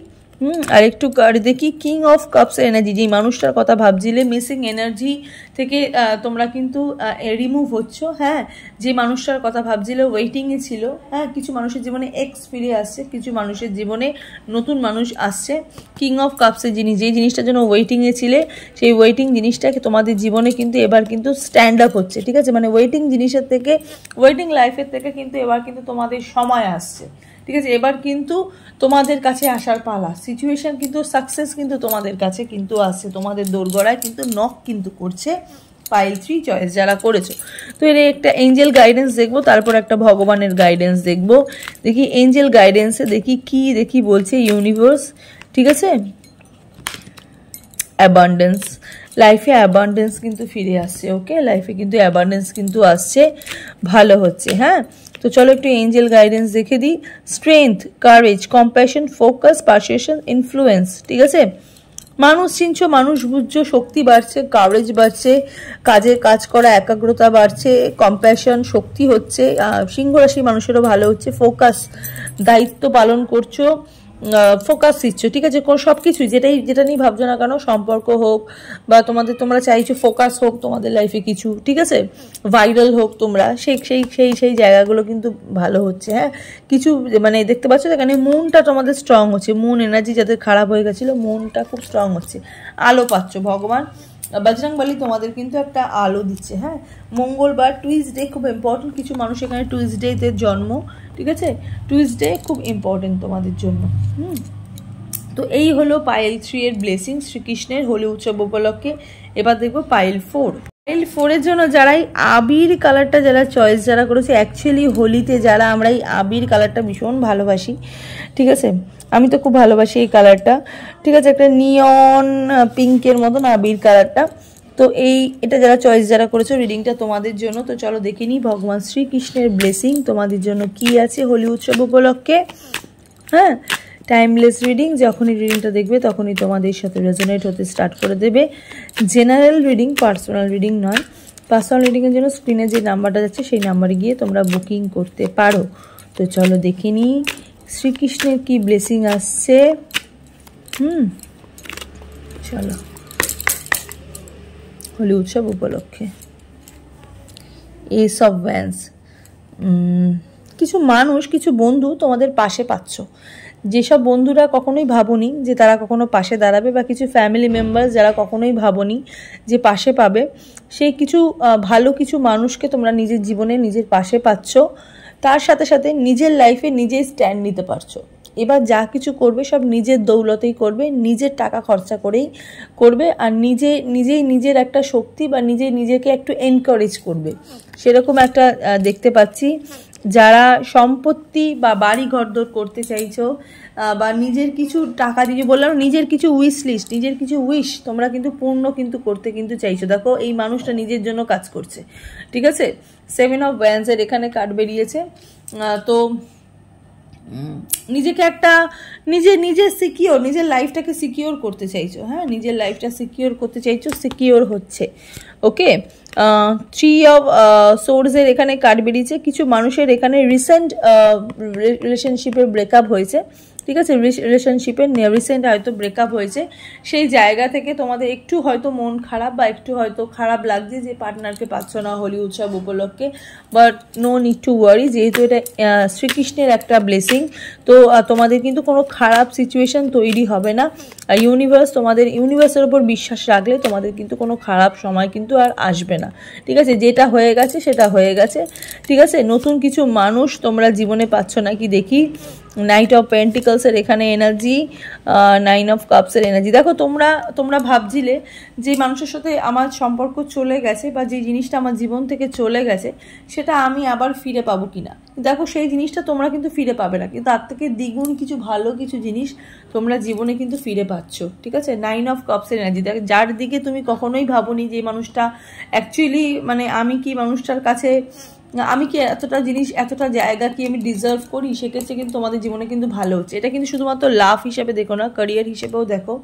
আরেকটু কার্ড দেখি। কিং অফ কাপস এনার্জি, যেই মানুষটার কথা ভাবছিলে, মিসিং এনার্জি থেকে তোমরা কিন্তু রিমুভ হচ্ছ। হ্যাঁ, যে মানুষটার কথা ভাবছিলে ওয়েটিংয়ে ছিল, হ্যাঁ, কিছু মানুষের জীবনে এক্স ফিরে আসছে, কিছু মানুষের জীবনে নতুন মানুষ আসছে। কিং অফ কাপসের যেই জিনিসটার জন্য ওয়েটিংয়ে ছিলে, সেই ওয়েটিং জিনিসটাকে তোমাদের জীবনে কিন্তু এবার কিন্তু স্ট্যান্ড আপ হচ্ছে। ঠিক আছে, মানে ওয়েটিং জিনিসের থেকে, ওয়েটিং লাইফের থেকে কিন্তু এবার কিন্তু তোমাদের সময় আসছে। ঠিক আছে, এবার কিন্তু তোমাদের কাছে আসার পালা, সিচুয়েশন কিন্তু সাকসেস কিন্তু তোমাদের কাছে কিন্তু আসছে, তোমাদের দোরগড়ায় কিন্তু নক কিন্তু করছে পাইল 3 চয়েস যারা করেছো। তো এর একটা এঞ্জেল গাইডেন্স দেখবো, তারপর একটা ভগবানের গাইডেন্স দেখবো। দেখি এঞ্জেল গাইডেন্সে দেখি বলছে ইউনিভার্স। ঠিক আছে, অ্যাবান্ডেন্স, লাইফে অ্যাবান্ডেন্স কিন্তু ফিরে আসছে। ওকে, লাইফে কিন্তু অ্যাবান্ডেন্স কিন্তু আসছে, ভালো হচ্ছে। হ্যাঁ, তো চলো একটু এঞ্জেল গাইডেন্স দেখে দিই। Strength, courage, compassion, focus, persuasion, influence. ঠিক আছে, মানুষ চিনছো, মানুষ বুঝছো, শক্তি বাড়ছে, কারেজ বাড়ছে, কাজ করা একাগ্রতা বাড়ছে, কম্প্যাশন শক্তি হচ্ছে, সিংহ রাশি মানুষেরও ভালো হচ্ছে, ফোকাস দায়িত্ব পালন করছো, ফোকাস দিচ্ছ। ঠিক আছে, সব কিছু যেটা নিয়ে ভাবছো না কেন, সম্পর্ক হোক বা তোমরা চাইছো ফোকাস হোক তোমাদের লাইফে কিছু, ঠিক আছে, ভাইরাল হোক তোমরা, সেই জায়গাগুলো কিন্তু ভালো হচ্ছে। হ্যাঁ, কিছু মানে দেখতে পাচ্ছ এখানে মুনটা তোমাদের স্ট্রং হচ্ছে, মুন এনার্জি যাদের খারাপ হয়ে গেছিলো মুনটা খুব স্ট্রং হচ্ছে, আলো পাচ্ছ। ভগবান বজরংবলী তোমাদের কিন্তু একটা আলো দিচ্ছে। হ্যাঁ, মঙ্গলবার টুইসডে খুব ইম্পর্টেন্ট, কিছু মানুষ এখানে টুইসডেতে জন্ম। ঠিক আছে, টুইসডে খুব ইম্পর্টেন্ট তোমাদের জন্য। তো এই হলো পাইল 3 এর ব্লেসিং শ্রীকৃষ্ণের হোলি উৎসব উপলক্ষে। এবার দেখবো পাইল 4। পাইল 4 এর জন্য যারা এই আবির কালারটা যারা চয়েস যারা করেছে, অ্যাকচুয়ালি হোলিতে যারা আমরা এই আবির কালারটা ভীষণ ভালোবাসি। ঠিক আছে, আমি তো খুব ভালোবাসি এই কালারটা। ঠিক আছে, একটা নিয়ন পিঙ্কের মতন আবির কালারটা। তো এটা যারা চয়েস যারা করেছো, রিডিংটা তোমাদের জন্য। তো চলো দেখে নিই ভগবান শ্রীকৃষ্ণের ব্লেসিং তোমাদের জন্য কি আছে হোলি উৎসব উপলক্ষে। হ্যাঁ, টাইমলেস রিডিং, যখনই রিডিংটা দেখবে তখনই তোমাদের সাথে রেজোনেট হতে স্টার্ট করে দেবে। জেনারেল রিডিং, পার্সোনাল রিডিং নয়। পার্সোনাল রিডিংয়ের জন্য স্ক্রিনে যে নাম্বারটা যাচ্ছে সেই নাম্বারে গিয়ে তোমরা বুকিং করতে পারো। তো চলো দেখে নিই শ্রীকৃষ্ণের কি ব্লেসিং আসছে। চলো হোলি উৎসব উপলক্ষে। এস অফ ওয়ান্স, কিছু মানুষ কিছু বন্ধু তোমাদের পাশে পাচ্ছ, যেসব বন্ধুরা কখনোই ভাবোনি যে তারা কখনো পাশে দাঁড়াবে, বা কিছু ফ্যামিলি মেম্বার্স যারা কখনোই ভাবোনি যে পাশে পাবে, সেই কিছু ভালো কিছু মানুষকে তোমরা নিজের জীবনে নিজের পাশে পাচ্ছ। তার সাথে সাথে নিজের লাইফে নিজেই স্ট্যান্ড নিতে পারছো। এবার যা কিছু করবে সব নিজের দৌলতেই করবে, নিজের টাকা খরচা করেই করবে, আর নিজের একটা শক্তি বা নিজেকে একটু এনকারেজ করবে, সেরকম একটা দেখতে পাচ্ছি। যারা সম্পত্তি বা বাড়ি ঘরদোর করতে চাইছো, বা নিজের কিছু টাকা দিয়ে বললাম, নিজের কিছু উইশ লিস্ট, নিজের কিছু উইশ তোমরা কিন্তু পূর্ণ কিন্তু করতে কিন্তু চাইছো। দেখো এই মানুষটা নিজের জন্য কাজ করছে। ঠিক আছে, 7 অফ ওয়ান্সের এখানে কার্ড বেরিয়েছে। তো নিজেকে একটা নিজের সিকিওর, নিজের লাইফটাকে সিকিওর করতে চাইছো। হ্যাঁ, নিজের লাইফটা সিকিওর করতে চাইছো, সিকিওর হচ্ছে। ওকে, 3 অফ সোর্সের এখানে কার্ড বেরিয়েছে। কিছু মানুষের এখানে রিসেন্ট রিলেশনশিপের ব্রেকআপ হয়েছে। ঠিক আছে, রিলেশনশিপের রিসেন্ট হয়তো ব্রেকআপ হয়েছে, সেই জায়গা থেকে তোমাদের একটু হয়তো মন খারাপ বা একটু হয়তো খারাপ লাগছে যে পার্টনারকে পাচ্ছ না হোলি উৎসব উপলক্ষে। But no need to worry, যেহেতু এটা শ্রীকৃষ্ণের একটা ব্লেসিং, তো তোমাদের কিন্তু কোনো খারাপ সিচুয়েশন তৈরি হবে না। আর ইউনিভার্সের উপর বিশ্বাস রাখলে তোমাদের কিন্তু কোনো খারাপ সময় কিন্তু আর আসবে না। ঠিক আছে, যেটা হয়ে গেছে সেটা হয়ে গেছে। ঠিক আছে, নতুন কিছু মানুষ তোমরা জীবনে পাচ্ছ নাকি দেখি। নাইট অফ পেন্টিকলসের এখানে এনার্জি, 9 অফ কাপসের এনার্জি। দেখো তোমরা ভাবছিলে যে মানুষের সাথে আমার সম্পর্ক চলে গেছে বা যে জিনিসটা আমার জীবন থেকে চলে গেছে সেটা আমি আবার ফিরে পাবো কিনা। দেখো সেই জিনিসটা তোমরা কিন্তু ফিরে পাবে না, কিন্তু তার থেকে দ্বিগুণ কিছু ভালো কিছু জিনিস তোমরা জীবনে কিন্তু ফিরে পাচ্ছ। ঠিক আছে, 9 অফ কাপসের এনার্জি। দেখো যার দিকে তুমি কখনোই ভাবোনি যে মানুষটা অ্যাকচুয়ালি মানে আমি কি মানুষটার কাছে আমি কি এতটা জিনিস এতটা জায়গা কি আমি ডিজার্ভ করি, সেক্ষেত্রে কিন্তু তোমাদের জীবনে কিন্তু ভালো হচ্ছে। এটা কিন্তু শুধুমাত্র লাভ হিসেবে দেখো না, ক্যারিয়ার হিসেবেও দেখো।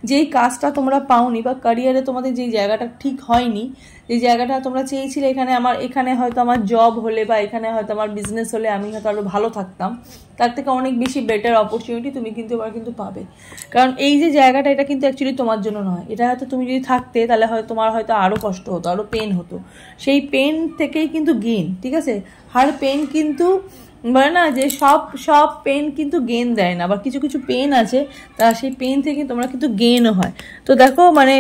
যেই কাজটা তোমরা পাওনি বা ক্যারিয়ারে তোমাদের যেই জায়গাটা ঠিক হয়নি, যে জায়গাটা তোমরা চেয়েছিলে এখানে হয়তো আমার জব হলে বা এখানে হয়তো আমার বিজনেস হলে আমি হয়তো আরও ভালো থাকতাম, তার থেকে অনেক বেশি বেটার অপরচুনিটি তুমি কিন্তু এবার কিন্তু পাবে। কারণ এই যে জায়গাটা এটা কিন্তু অ্যাকচুয়ালি তোমার জন্য নয়, এটা হয়তো তুমি যদি থাকতে তাহলে হয়তো তোমার হয়তো আরও কষ্ট হতো, আরও পেন হতো। সেই পেন থেকেই কিন্তু গেইন। ঠিক আছে, হার পেন কিন্তু বলে না যে সব পেন কিন্তু গেইন দেয় না, আবার কিছু কিছু পেন আছে তা সেই পেন থেকে তোমরা কিন্তু গেইনও হয়। তো দেখো মানে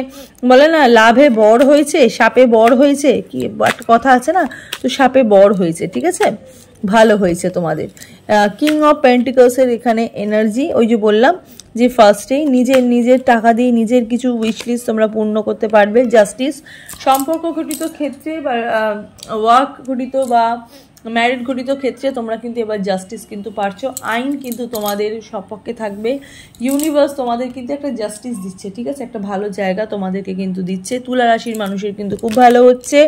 বলে না লাভে বর হয়েছে সাপে বর হয়েছে, কি কথা আছে না, তো সাপে বর হয়েছে। ঠিক আছে, ভালো হয়েছে তোমাদের। কিং অফ পেন্টিকলসের এখানে এনার্জি, ওই যে বললাম যে ফার্স্টেই নিজের টাকা দিয়ে নিজের কিছু উইশ লিস্ট তোমরা পূর্ণ করতে পারবে। জাস্টিস, সম্পর্ক ঘটিত ক্ষেত্রে বা ওয়ার্ক ঘটিত বা ম্যারিড ঘটিত ক্ষেত্রে তোমরা কিন্তু এবার জাস্টিস কিন্তু পারছো। আইন কিন্তু তোমাদের সপক্ষে থাকবে। ইউনিভার্স তোমাদের কিন্তু একটা জাস্টিস দিচ্ছে, ঠিক আছে, একটা ভালো জায়গা তোমাদেরকে কিন্তু দিচ্ছে। তুলা রাশির মানুষের কিন্তু খুব ভালো হচ্ছে।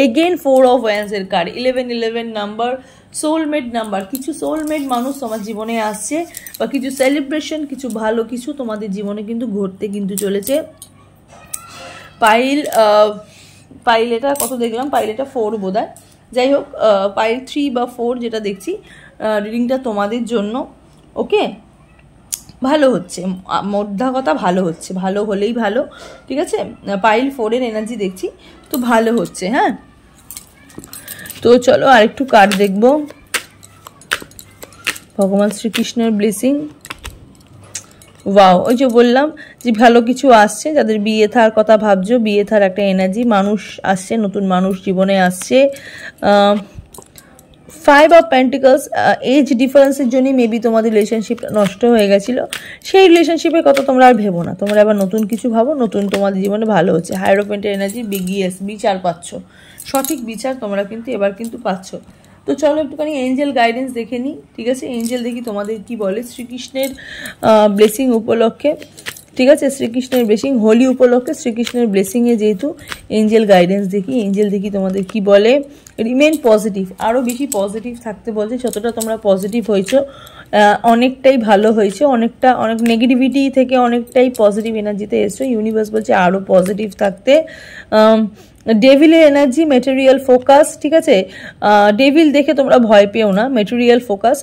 এগেন 4 অফ ওয়ান্ডসের কার্ড, 11 নাম্বার, সোলমেট নাম্বার। কিছু সোলমেট মানুষ তোমার জীবনে আসছে বা কিছু সেলিব্রেশন, কিছু ভালো কিছু তোমাদের জীবনে কিন্তু ঘটতে কিন্তু চলেছে। পাইল এটা কত দেখলাম, পাইল এটা 4 বোধহয়, যাই হোক পাইল 3 বা 4 যেটা দেখছি, রিডিংটা তোমাদের জন্য। ওকে, ভালো হচ্ছে, মোদ্দা কথা ভালো হচ্ছে, ভালো হলেই ভালো, ঠিক আছে। পাইল 4-এর এনার্জি দেখছি, তো ভালো হচ্ছে। হ্যাঁ, তো চলো আরেকটু কার্ড দেখবো। ভগবান শ্রীকৃষ্ণের ব্লেসিং। ওয়াও, ওই যে বললাম যে ভালো কিছু আসছে, যাদের বিয়ে থার কথা ভাবছো, বিয়ে থার একটা এনার্জি, মানুষ আসছে, নতুন মানুষ জীবনে আসছে। 5 অফ পেন্টিকলস, এজ ডিফারেন্সের জন্যই মেবি তোমাদের রিলেশনশিপটা নষ্ট হয়ে গেছিলো। সেই রিলেশনশিপের কথা তোমরা আর ভেবো না, তোমরা আবার নতুন কিছু ভাবো, নতুন তোমাদের জীবনে ভালো হচ্ছে। হায়ারোফেন্টের এনার্জি, বিগিএস, বিচার পাচ্ছ, সঠিক বিচার তোমরা কিন্তু এবার কিন্তু পাচ্ছ। তো চলো একটুখানি এঞ্জেল গাইডেন্স দেখে নিই, ঠিক আছে। এঞ্জেল দেখি তোমাদের কি বলে শ্রীকৃষ্ণের ব্লেসিং উপলক্ষে, ঠিক আছে। শ্রীকৃষ্ণের ব্লেসিং, হোলি উপলক্ষে শ্রীকৃষ্ণের ব্লেসিংয়ে যেহেতু এঞ্জেল গাইডেন্স দেখি, এঞ্জেল দেখি তোমাদের কি বলে। রিমেন পজিটিভ, আরও বেশি পজিটিভ থাকতে বলছে। যতটা তোমরা পজিটিভ হয়েছো অনেকটাই ভালো হয়েছে, অনেক নেগেটিভিটি থেকে অনেকটাই পজিটিভ এনার্জিতে এসছো। ইউনিভার্স বলছে আরও পজিটিভ থাকতে। ডেভিলের এনার্জি, মেটেরিয়াল ফোকাস, ঠিক আছে। ডেভিল দেখে তোমরা ভয় পেও না, মেটেরিয়াল ফোকাস।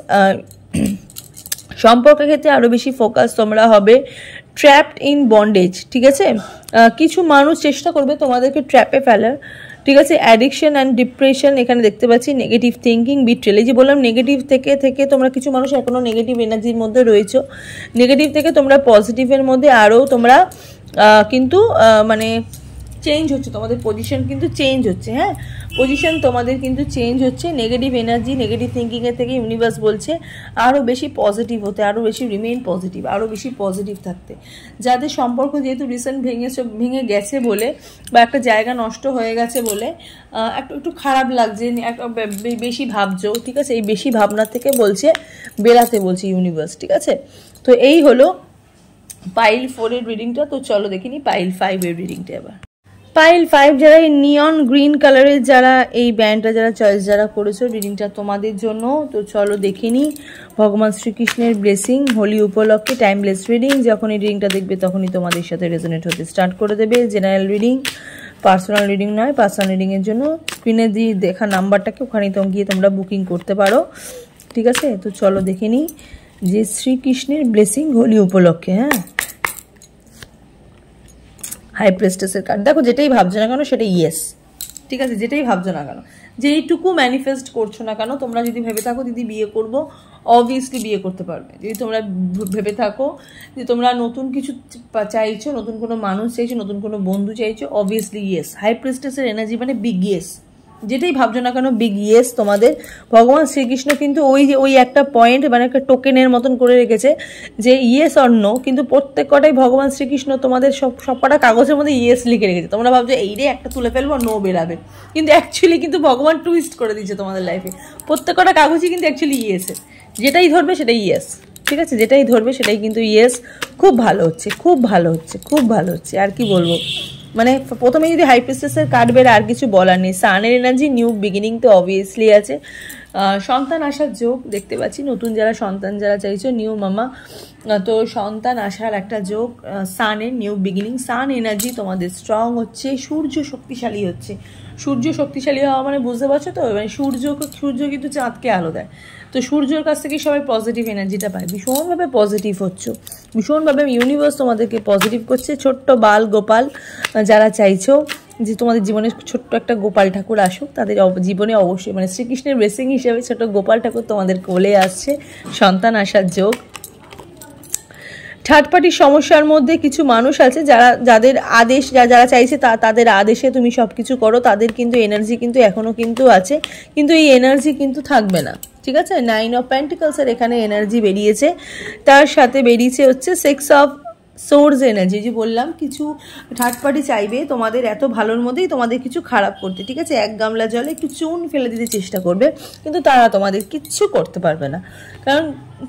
সম্পর্কের ক্ষেত্রে আরও বেশি ফোকাস তোমরা হবে। ট্র্যাপড ইন বন্ডেজ, ঠিক আছে। কিছু মানুষ চেষ্টা করবে তোমাদেরকে ট্র্যাপে ফেলার, ঠিক আছে। অ্যাডিকশন অ্যান্ড ডিপ্রেশন এখানে দেখতে পাচ্ছি। নেগেটিভ থিঙ্কিং, বিট্রেল, এই যে বললাম নেগেটিভ থেকে তোমরা কিছু মানুষ এখনও নেগেটিভ এনার্জির মধ্যে রয়েছো। নেগেটিভ থেকে তোমরা পজিটিভের মধ্যে আরও তোমরা কিন্তু মানে চেঞ্জ হচ্ছে, তোমাদের পজিশন কিন্তু চেঞ্জ হচ্ছে। হ্যাঁ, পজিশন তোমাদের কিন্তু চেঞ্জ হচ্ছে। নেগেটিভ এনার্জি, নেগেটিভ থিঙ্কিংয়ের থেকে ইউনিভার্স বলছে আরও বেশি পজিটিভ হতে, আরও বেশি রিমেইন পজিটিভ, আরও বেশি পজিটিভ থাকতে। যাদের সম্পর্ক যেহেতু রিসেন্ট ভেঙে গেছে বলে বা একটা জায়গা নষ্ট হয়ে গেছে বলে একটু খারাপ লাগছে, বেশি ভাবছো, ঠিক আছে। এই বেশি ভাবনার থেকে বলছে বেরাতে বলছে ইউনিভার্স, ঠিক আছে। তো এই হলো পাইল 4-এর রিডিংটা। তো চলো দেখিনি পাইল 5-এর রিডিংটা এবার। পাইল 5 যারা এই নিয়ন গ্রিন কালারের যারা এই ব্যান্ডটা যারা চয়েস যারা করেছো, রিডিংটা তোমাদের জন্য। তো চলো দেখে নিই ভগবান শ্রীকৃষ্ণের ব্লেসিং হোলি উপলক্ষে। টাইমলেস রিডিং, যখন এই রিডিংটা দেখবে তখনই তোমাদের সাথে রেজোনেট হতে স্টার্ট করে দেবে। জেনারেল রিডিং, পার্সোনাল রিডিং নয়। পার্সোনাল রিডিংয়ের জন্য স্ক্রিনে দিয়ে দেখা নাম্বারটাকে ওখানে গিয়ে তোমরা বুকিং করতে পারো, ঠিক আছে। তো চলো দেখে নিই যে শ্রীকৃষ্ণের ব্লেসিং হোলি উপলক্ষে। হ্যাঁ, হাই প্রেস্টেসের কার্ড, দেখো যেটাই ভাবছো না কেন সেটা ইয়েস, ঠিক আছে। যেটাই ভাবছো না কেন, যেইটুকু ম্যানিফেস্ট করছো না কেন, তোমরা যদি ভেবে থাকো দিদি বিয়ে করব, অবভিয়াসলি বিয়ে করতে পারবে। যদি তোমরা ভেবে থাকো যে তোমরা নতুন কিছু চাইছো, নতুন কোনো মানুষ চাইছো, নতুন কোনো বন্ধু চাইছো, অবভিয়াসলি ইয়েস। হাই প্রেস্টেসের এনার্জি মানে বিগ ইয়েস, যেটাই ভাবছো না কেন বিগ ইয়েস তোমাদের। ভগবান শ্রীকৃষ্ণ কিন্তু ওই একটা পয়েন্ট মানে একটা টোকেনের মতন করে রেখেছে যে ইয়েস অর নো, কিন্তু প্রত্যেক কটাই ভগবান শ্রীকৃষ্ণ তোমাদের সবকটা কাগজের মধ্যে ইয়েস লিখে রেখেছে। তোমরা ভাবছো এই রে একটা তুলে ফেলবো, নো বেরাবে, কিন্তু অ্যাকচুয়ালি কিন্তু ভগবান টুইস্ট করে দিচ্ছে তোমাদের লাইফে। প্রত্যেক কটা কাগজই কিন্তু অ্যাকচুয়ালি ইয়েসের, যেটাই ধরবে সেটাই ইয়েস, ঠিক আছে। যেটাই ধরবে সেটাই কিন্তু ইয়েস। খুব ভালো হচ্ছে, খুব ভালো হচ্ছে, খুব ভালো হচ্ছে। আর কি বলবো, মানে প্রথমে যদি হাই প্রিস্টেসের কার্ড বের, আর কিছু বলার নেই। সানের এনার্জি, নিউ বিগিনিং তো অবভিয়াসলি আছে। সন্তান আসার যোগ দেখতে পাচ্ছি, নতুন যারা সন্তান যারা চাইছো, নিউ মামা, তো সন্তান আসার একটা যোগ। সানের নিউ বিগিনিং, সান এনার্জি তোমাদের স্ট্রং হচ্ছে। সূর্য শক্তিশালী হচ্ছে। সূর্য শক্তিশালী হওয়া মানে বুঝতে পারছো তো, মানে সূর্য কিন্তু চাঁদকে আলো দেয়। তো সূর্যের কাছ থেকে সবাই পজিটিভ এনার্জিটা পায়। ভীষণভাবে পজিটিভ হচ্ছ, ভীষণভাবে ইউনিভার্স তোমাদেরকে পজিটিভ করছে। ছোট্ট বাল গোপাল যারা চাইছো যে তোমাদের জীবনে ছোট্ট একটা গোপাল ঠাকুর আসুক, তাদের জীবনে অবশ্যই মানে শ্রীকৃষ্ণের ব্লেসিং হিসেবে ছোট গোপাল ঠাকুর তোমাদের কোলে আসছে। সন্তান আসার যোগ। থার্ড পার্টির সমস্যার মধ্যে কিছু মানুষ আছে যাদের আদেশ যারা চাইছে তাদের আদেশে তুমি সব কিছু করো, তাদের কিন্তু এনার্জি কিন্তু এখনও কিন্তু আছে, কিন্তু এই এনার্জি কিন্তু থাকবে না, ঠিক আছে। 9 অফ পেন্টিকলসের এখানে এনার্জি বেরিয়েছে, তার সাথে বেরিয়েছে হচ্ছে 6 অফ সোর্স এনার্জি। যে বললাম কিছু থার্ড পার্টি চাইবে তোমাদের এত ভালোর মধ্যেই তোমাদের কিছু খারাপ করতে, ঠিক আছে। এক গামলা জলে একটু চুন ফেলে দিতে চেষ্টা করবে, কিন্তু তারা তোমাদের কিচ্ছু করতে পারবে না, কারণ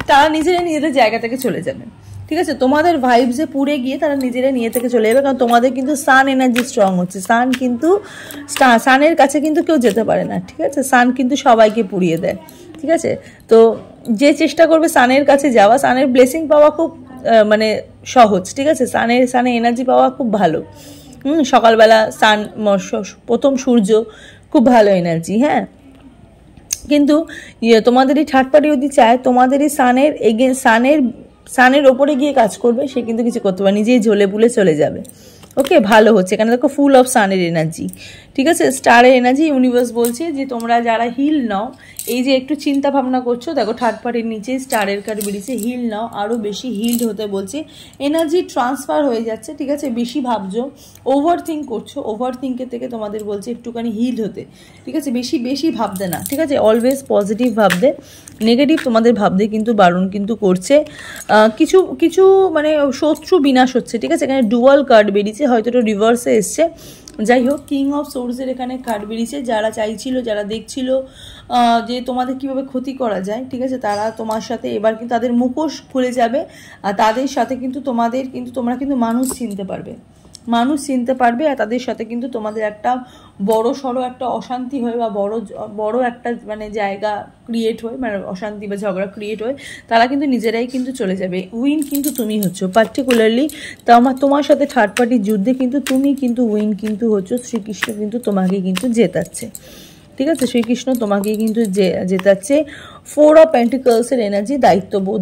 তারা নিজেদের জায়গা থেকে চলে যাবে, ঠিক আছে। তোমাদের ভাইবসে পুড়ে গিয়ে তারা নিজেরা নিয়ে থেকে চলে যাবে, কারণ তোমাদের কিন্তু সান এনার্জি স্ট্রং হচ্ছে। সান কিন্তু সানের কাছে কিন্তু কেউ যেতে পারে না, ঠিক আছে। সান কিন্তু সবাইকে পুড়িয়ে দেয়, ঠিক আছে। তো যে চেষ্টা করবে সানের কাছে যাওয়া, সানের ব্লেসিং পাওয়া খুব মানে সহজ, ঠিক আছে। সানে এনার্জি পাওয়া খুব ভালো। সকালবেলা প্রথম সূর্য খুব ভালো এনার্জি, হ্যাঁ। কিন্তু তোমাদের এই থার্ড পার্টি যদি চায় তোমাদের এই সানের ওপরে গিয়ে কাজ করবে, সে কিন্তু কিছু করতে পারে, নিজেই জ্বলে পুলে চলে যাবে। ওকে, ভালো হচ্ছে এখানে দেখো, ফুল অফ সানের এনার্জি, ঠিক আছে। স্টারের এনার্জি, ইউনিভার্স বলছে যে তোমরা যারা হিল নাও, এই যে একটু চিন্তা ভাবনা করছো, দেখো থার্ড পার্টির নিচে স্টারের কার্ড বেরিয়েছে, হিল নাও, আরও বেশি হিলড হতে বলছে। এনার্জি ট্রান্সফার হয়ে যাচ্ছে, ঠিক আছে। বেশি ভাবছো, ওভার থিঙ্ক করছো, ওভার থিঙ্কের থেকে তোমাদের বলছে একটুখানি হিল হতে, ঠিক আছে। বেশি ভাবতে না, ঠিক আছে। অলওয়েজ পজিটিভ ভাবতে, নেগেটিভ তোমাদের ভাবতে কিন্তু বারণ কিন্তু করছে। কিছু মানে শত্রু বিনাশ হচ্ছে, ঠিক আছে। এখানে ডুয়াল কার্ড বেরিয়েছে, হয়তো এটা রিভার্সে এসছে, যাই হোক। কিং অফ সোর্সের এখানে কার্ড বেরিয়েছে, যারা চাইছিল, যারা দেখছিল যে তোমাদের কিভাবে ক্ষতি করা যায়, ঠিক আছে, তারা তোমার সাথে এবার কিন্তু তাদের মুখোশ খুলে যাবে, আর তাদের সাথে কিন্তু তোমরা কিন্তু মানুষ চিনতে পারবে, আর তাদের সাথে কিন্তু তোমাদের একটা বড় সড়ো একটা অশান্তি হয়, বা বড় একটা মানে জায়গা ক্রিয়েট হয়, মানে অশান্তি বা ঝগড়া ক্রিয়েট হয়, তারা কিন্তু নিজেরাই কিন্তু চলে যাবে। উইন কিন্তু তুমি হচ্ছ, পার্টিকুলারলি তোমার সাথে থার্ড পার্টির যুদ্ধে কিন্তু তুমি কিন্তু উইন কিন্তু হচ্ছ। শ্রীকৃষ্ণ কিন্তু তোমাকে কিন্তু জেতাচ্ছে, ঠিক আছে। শ্রীকৃষ্ণ তোমাকে কিন্তু জেতাচ্ছে। 4 অফ পেন্টিকলসের এনার্জি, দায়িত্ববোধ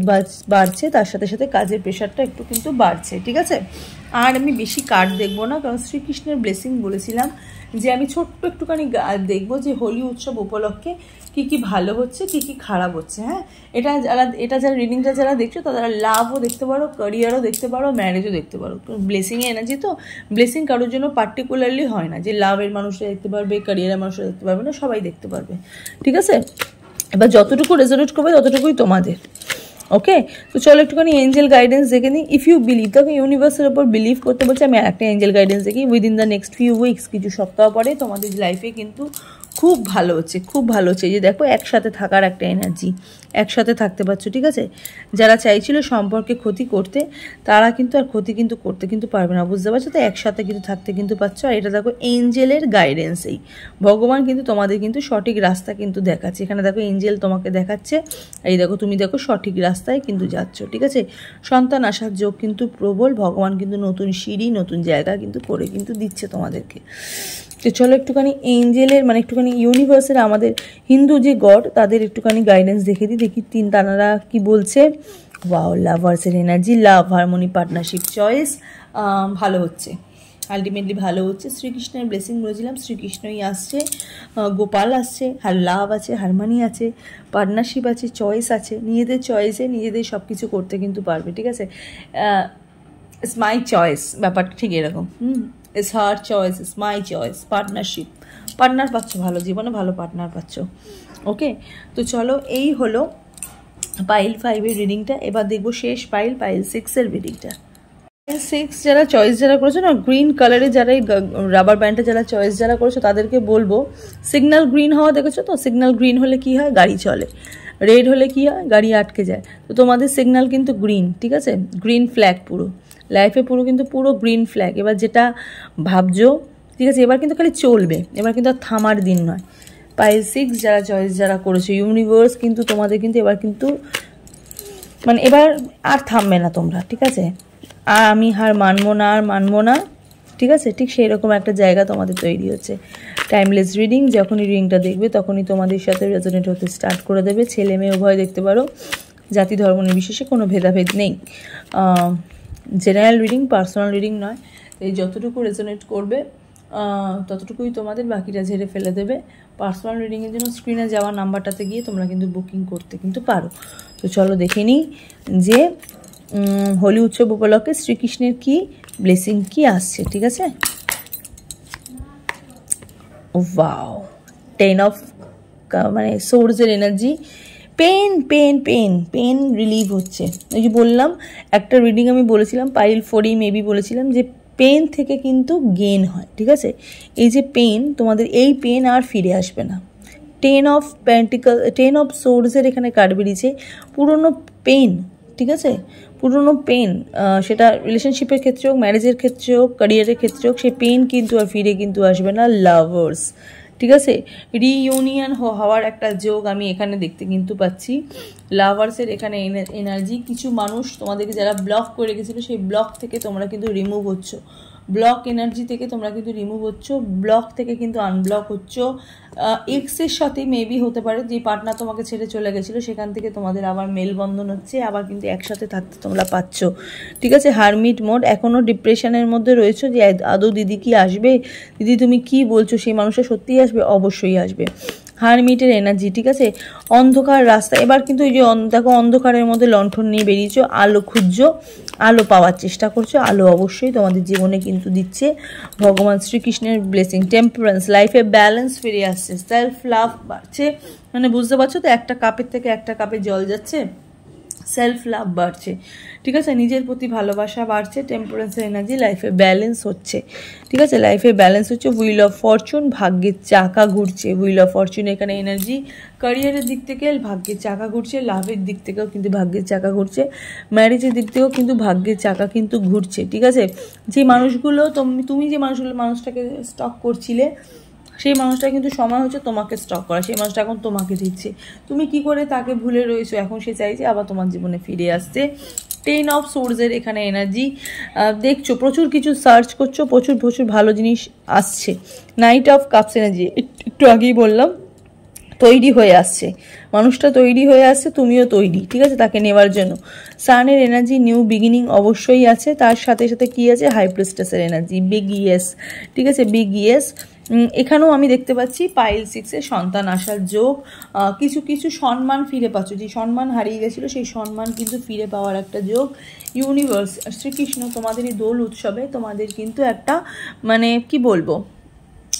বাড়ছে, তার সাথে সাথে কাজের প্রেশারটা একটু কিন্তু বাড়ছে, ঠিক আছে। আর আমি বেশি কার্ড দেখবো না, কারণ শ্রীকৃষ্ণের ব্লেসিং বলেছিলাম যে আমি ছোট্ট একটুখানি দেখবো যে হোলি উৎসব উপলক্ষে কি ভালো হচ্ছে, কি খারাপ হচ্ছে, হ্যাঁ। যারা রিডিংটা যারা দেখছো তারা লাভও দেখতে পারো, ক্যারিয়ারও দেখতে পারো, ম্যারেজও দেখতে পারো। ব্লেসিংয়ে এনার্জি তো, ব্লেসিং কারোর জন্য পার্টিকুলারলি হয় না যে লাভের মানুষরা দেখতে পারবে, ক্যারিয়ারের মানুষরা দেখতে পারবে না, সবাই দেখতে পারবে, ঠিক আছে। এবার যতটুকু রেজোনেট করবে ততটুকুই তোমাদের। ওকে, তো চলো একটুখানি এঞ্জেল গাইডেন্স দেখে নিই। ইফ ইউ বিলিভ, তখন ইউনিভার্সের উপর বিলিভ করতে বলছে। আমি একটা এঞ্জেল গাইডেন্স দেখি। Within the next few weeks, কিছু সপ্তাহ পরে তোমাদের লাইফে কিন্তু খুব ভালো হচ্ছে, এই যে দেখো একসাথে থাকার একটা এনার্জি, একসাথে থাকতে পারছো, ঠিক আছে। যারা চাইছিল সম্পর্কে ক্ষতি করতে, তারা কিন্তু আর ক্ষতি কিন্তু করতে কিন্তু পারবে না, বুঝতে পারছো। তো একসাথে কিন্তু থাকতে কিন্তু পারছো। আর এটা দেখো এঞ্জেলের গাইডেন্সেই ভগবান কিন্তু তোমাদের কিন্তু সঠিক রাস্তা কিন্তু দেখাচ্ছে। এখানে দেখো এঞ্জেল তোমাকে দেখাচ্ছে, এই দেখো তুমি দেখো সঠিক রাস্তায় কিন্তু যাচ্ছ, ঠিক আছে। সন্তান আসার যোগ কিন্তু প্রবল, ভগবান কিন্তু নতুন সিঁড়ি, নতুন জায়গা কিন্তু করে কিন্তু দিচ্ছে তোমাদেরকে। তো চলো একটুখানি এঞ্জেলের মানে একটুখানি ইউনিভার্সের, আমাদের হিন্দু যে গড, তাদের একটুখানি গাইডেন্স দেখি তারা কি বলছে। ওয়াও, লাভার্সের এনার্জি, লাভ, হারমোনি, পার্টনারশিপ, চয়েস ভালো হচ্ছে, আলটিমেটলি ভালো হচ্ছে। শ্রীকৃষ্ণের ব্লেসিং বলেছিলাম, শ্রীকৃষ্ণই আসছে, গোপাল আসছে, আর লাভ আছে, হারমোনি আছে, পার্টনারশিপ আছে, চয়েস আছে। নিজেদের চয়েসে নিজেদের সব কিছু করতে কিন্তু পারবে, ঠিক আছে। ইটস মাই চয়েস, ব্যাপারটা ঠিক এরকম। It's her choice, it's my choice. Partner পাচ্ছ, ভালো জীবনে ভালো পার্টনার পাচ্ছ। ওকে, তো চলো এই হলো পাইল 5-এর রিডিংটা। এবার দেখবো শেষ পাইল 6-এর রিডিংটা। 6 যারা চয়েস করেছো না, গ্রিন কালারে যারা এই রাবার ব্যান্ডটা যারা চয়েস করেছো, তাদেরকে বলবো সিগন্যাল গ্রিন হওয়া দেখেছো তো। সিগন্যাল গ্রিন হলে কি হয়, গাড়ি চলে। রেড হলে কি হয়, গাড়ি আটকে যায়। তো তোমাদের সিগন্যাল কিন্তু গ্রিন, ঠিক আছে। গ্রিন ফ্ল্যাগ পুরো লাইফে, পুরো গ্রিন ফ্ল্যাগ। এবার যেটা ভাবছো, ঠিক আছে, এবার কিন্তু খালি চলবে, এবার কিন্তু আর থামার দিন নয়। পাইল 6 যারা চয়েস করেছো, ইউনিভার্স কিন্তু তোমাদের কিন্তু এবার কিন্তু মানে এবার আর থামবে না তোমরা, ঠিক আছে। আর আমি হার মানবো না, ঠিক আছে। ঠিক সেই রকম একটা জায়গা তোমাদের তৈরি হচ্ছে। টাইমলেস রিডিং, যখনই রিডিংটা দেখবে তখনই তোমাদের সাথে রেজোনেট হতে স্টার্ট করে দেবে। ছেলে মেয়ে উভয় দেখতে পারো, জাতি ধর্ম নির্বিশেষে, কোনো ভেদাভেদ নেই। জেনারেল রিডিং, পার্সোনাল রিডিং নয়। এই যতটুকু রেজোনেট করবে ততটুকুই তোমাদের, বাকিটা ঝেড়ে ফেলে দেবে। পার্সোনাল রিডিংয়ের জন্য স্ক্রিনে যাওয়া নাম্বারটাতে গিয়ে তোমরা কিন্তু বুকিং করতে কিন্তু পারো। তো চলো দেখে নিই যে হোলি উৎসব উপলক্ষে শ্রীকৃষ্ণের কি ব্লেসিং কি আসছে, ঠিক আছে। ওয়াও, 10 অফ মানে সোর্সের energy, pain pain pain pain relieve হচ্ছে। ওই যে বললাম একটা রিডিং আমি বলেছিলাম, পাইল 4 মেবি বলেছিলাম যে পেন থেকে কিন্তু গেন হয়, ঠিক আছে। এই যে পেন, তোমাদের এই পেন আর ফিরে আসবে না। 10 অফ পেন্টিকল, 10 অফ সোর্সের এখানে কার্ড বেরিয়েছে। পুরনো পেন, ঠিক আছে, পুরনো পেন, সেটা রিলেশনশিপের ক্ষেত্রে হোক, ম্যারেজের ক্ষেত্রে হোক, ক্যারিয়ারের ক্ষেত্রে হোক, সেই পেন কিন্তু আর ফিরে কিন্তু আসবে না। লাভার্স, ঠিক আছে, রিইউনিয়ন হওয়ার একটা যোগ আমি এখানে দেখতে কিন্তু পাচ্ছি। লাভার্সের এখানে এনার্জি, কিছু মানুষ তোমাদেরকে যারা ব্লক করে রেখেছিলো সেই ব্লক থেকে তোমরা কিন্তু রিমুভ হচ্ছ, ব্লক এনার্জি থেকে তোমরা কিন্তু রিমুভ হচ্ছ, ব্লক থেকে কিন্তু আনব্লক হচ্ছ। এক্সের সাথে মেবি হতে পারে যে পার্টনার তোমাকে ছেড়ে চলে গেছিলো, সেখান থেকে তোমাদের আবার মেলবন্ধন হচ্ছে, আবার কিন্তু একসাথে থাকতে তোমরা পাচ্ছ, ঠিক আছে। হারমিট মোড, এখনও ডিপ্রেশনের মধ্যে রয়েছে যে আদৌ দিদি কি আসবে, দিদি তুমি কি বলছো, সেই মানুষটা সত্যিই আসবে, অবশ্যই আসবে। হারমিটের এনার্জি, ঠিক আছে। অন্ধকার রাস্তা, এবার কিন্তু এই যে দেখো অন্ধকারের মধ্যে লণ্ঠন নিয়ে বেরিয়েছো, আলো খুঁজছো, আলো পাওয়ার চেষ্টা করছো, আলো অবশ্যই তোমাদের জীবনে কিন্তু দিচ্ছে ভগবান শ্রীকৃষ্ণের ব্লেসিং। টেম্পারেন্স, লাইফে ব্যালেন্স ফিরে আসছে, সেলফ লাভ বাড়ছে, মানে বুঝতে পারছো তো, একটা কাপের থেকে একটা কাপে জল যাচ্ছে, সেলফ লাভ বাড়ছে, ঠিক আছে, নিজের প্রতি ভালোবাসা বাড়ছে। টেম্পারেন্সের এনার্জি, লাইফে ব্যালেন্স হচ্ছে, ঠিক আছে, লাইফে ব্যালেন্স হচ্ছে। হুইল অফ ফরচুন, ভাগ্যের চাকা ঘুরছে, হুইল অফ ফরচুন এখানে এনার্জি। ক্যারিয়ারের দিক থেকে ভাগ্যের চাকা ঘুরছে, লাভের দিক থেকেও কিন্তু ভাগ্যের চাকা ঘুরছে, ম্যারেজের দিক থেকেও কিন্তু ভাগ্যের চাকা কিন্তু ঘুরছে, ঠিক আছে। যে মানুষগুলো তুমি যে মানুষটাকে স্টক করছিলে, সেই মানুষটা কিন্তু সময় হচ্ছে তোমাকে স্টক করা, সেই মানুষটা এখন তোমাকে দিচ্ছে, তুমি কি করে তাকে ভুলে রয়েছো, এখন সে চাইছে আবার তোমার জীবনে ফিরে আসতে। 10 অফ সোর্সের এখানে এনার্জি, দেখছো প্রচুর কিছু সার্চ করছো, প্রচুর প্রচুর ভালো জিনিস আসছে। নাইট অফ কাপস এনার্জি, একটু আগেই বললাম তৈরি হয়ে আসছে, মানুষটা তৈরি হয়ে আসছে, তুমিও তৈরি, ঠিক আছে, তাকে নেওয়ার জন্য। সানের এনার্জি, নিউ বিগিনিং অবশ্যই আছে, তার সাথে সাথে কি আছে, হাই প্রিস্টেসের এনার্জি, বিগ ইয়েস, ঠিক আছে, বিগ ইয়েস। এখানেও আমি দেখতে পাচ্ছি পাইল 6-এ সন্তান আসার যোগ, কিছু কিছু সম্মান ফিরে পাচ্ছ, যে সম্মান হারিয়ে গেছিলো সেই সম্মান কিন্তু ফিরে পাওয়ার একটা যোগ। ইউনিভার্স, শ্রীকৃষ্ণ তোমাদের এই দোল উৎসবে তোমাদের কিন্তু একটা মানে কি বলবো,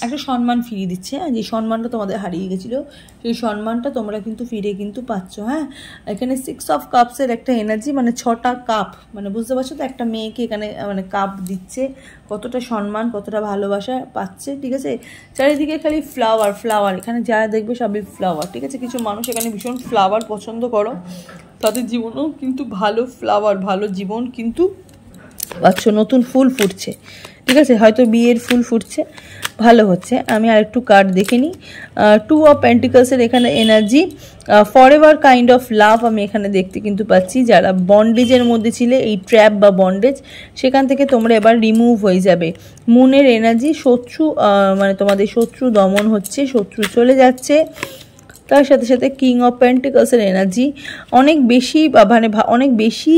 একটা সম্মান ফিরিয়ে দিচ্ছে, হ্যাঁ, যে সম্মানটা তোমাদের হারিয়ে গেছিলো সেই সম্মানটা তোমরা কিন্তু ফিরে কিন্তু পাচ্ছ। হ্যাঁ, এখানে 6 অফ কাপসের একটা এনার্জি, মানে 6টা কাপ, মানে বুঝতে পারছো তো, একটা মেয়েকে এখানে মানে কাপ দিচ্ছে, কতটা সম্মান কতটা ভালোবাসা পাচ্ছে, ঠিক আছে। চারিদিকে খালি ফ্লাওয়ার ফ্লাওয়ার, এখানে যারা দেখবে সবই ফ্লাওয়ার, ঠিক আছে। কিছু মানুষ এখানে ভীষণ ফ্লাওয়ার পছন্দ করো, তাদের জীবনেও কিন্তু ভালো ফ্লাওয়ার, ভালো জীবন কিন্তু পাচ্ছ, নতুন ফুল ফুটছে, ঠিক আছে, হয়তো বিয়ের ফুল ফুটছে, ভালো হচ্ছে। আমি আর একটু কার্ড দেখে নিই। 2 অফ পেন্টিকলসের এখানে energy, forever kind of love আমি এখানে দেখতে কিন্তু পাচ্ছি। যারা বন্ডেজের মধ্যে ছিলে, এই ট্র্যাপ বা বন্ডেজ, সেখান থেকে তোমরা এবার রিমুভ হয়ে যাবে। মুনের এনার্জি, শত্রু মানে তোমাদের শত্রু দমন হচ্ছে, শত্রু চলে যাচ্ছে। তার সাথে সাথে কিং অফ পেন্টিকলসের এনার্জি, অনেক বেশি মানে অনেক বেশি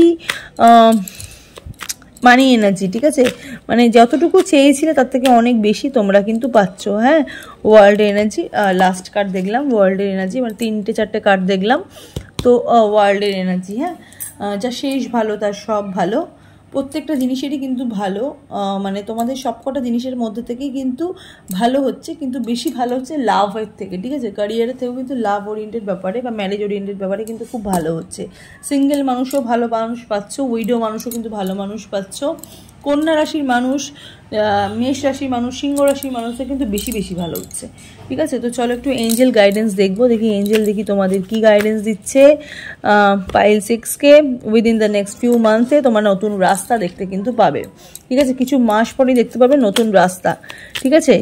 মানি এনার্জি, ঠিক আছে, মানে যতটুকু চেয়েছিলে তার থেকে অনেক বেশি তোমরা কিন্তু পাচ্ছ। হ্যাঁ, ওয়ার্ল্ড এনার্জি, লাস্ট কার্ড দেখলাম ওয়ার্ল্ডের এনার্জি, মানে 3-4টে কার্ড দেখলাম তো ওয়ার্ল্ডের এনার্জি। হ্যাঁ, যা শেষ ভালো তার সব ভালো, প্রত্যেকটা জিনিসেরই কিন্তু ভালো, মানে তোমাদের সবকটা জিনিসের মধ্যে থেকেই কিন্তু ভালো হচ্ছে, কিন্তু বেশি ভালো হচ্ছে লাভের থেকে, ঠিক আছে, ক্যারিয়ারের থেকেও কিন্তু লাভ ওরিয়েন্টেড ব্যাপারে বা ম্যারেজ ওরিয়েন্টেড ব্যাপারে কিন্তু খুব ভালো হচ্ছে। সিঙ্গেল মানুষও ভালো মানুষ পাচ্ছ, উইডো মানুষও কিন্তু ভালো মানুষ পাচ্ছ, কন্যা রাশির মানুষ, মেষ রাশির মানুষ, সিংহ রাশির মানুষদের কিন্তু বেশি বেশি ভালো হচ্ছে, ঠিক আছে। তো চলো একটু এঞ্জেল গাইডেন্স দেখবো, দেখি এঞ্জেল দেখি তোমাদের কি গাইডেন্স দিচ্ছে। পাইল 6-কে উইদিন দ্য নেক্সট ফিউ মান্থে তোমার নতুন রাস্তা দেখতে কিন্তু পাবে, ঠিক আছে, কিছু মাস পরেই দেখতে পাবে নতুন রাস্তা, ঠিক আছে,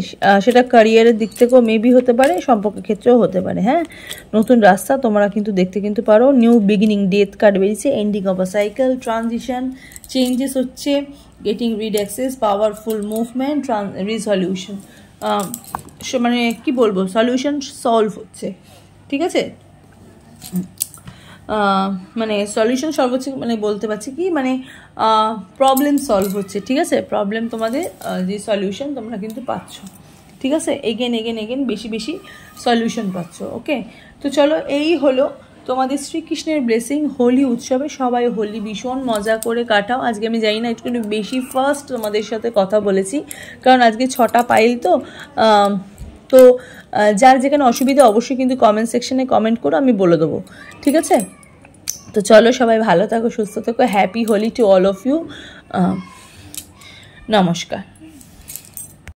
সেটা ক্যারিয়ারের দিক থেকেও মেবি হতে পারে, সম্পর্কের ক্ষেত্রেও হতে পারে। হ্যাঁ, নতুন রাস্তা তোমরা কিন্তু দেখতে কিন্তু পারো। নিউ বিগিনিং, ডেথ কার্ড বেরিয়েছে, ending of a cycle, transition, changes হচ্ছে, getting rid excess, powerful movement, resolution, মানে কি বলবো, সলিউশন সলভ হচ্ছে, ঠিক আছে, মানে সলিউশন সলভ হচ্ছে, মানে বলতে পারছি কি, মানে প্রবলেম সলভ হচ্ছে, ঠিক আছে, প্রবলেম তোমাদের যে সলিউশন তোমরা কিন্তু পাচ্ছ, ঠিক আছে, এগেন এগেন এগেন বেশি বেশি সলিউশন পাচ্ছ। ওকে, তো চলো এই হলো তোমাদের শ্রীকৃষ্ণের ব্লেসিং, হোলি উৎসবে সবাই হোলি ভীষণ মজা করে কাটাও। আজকে আমি জানি না একটু বেশি ফার্স্ট তোমাদের সাথে কথা বলেছি, কারণ আজকে 6টা পাইল তো যার যেখানে অসুবিধা অবশ্যই কিন্তু কমেন্ট সেকশনে কমেন্ট করো, আমি বলে দেবো, ঠিক আছে? তো চলো সবাই ভালো থাকো, সুস্থ থাকো, happy Holi to all of you, নমস্কার।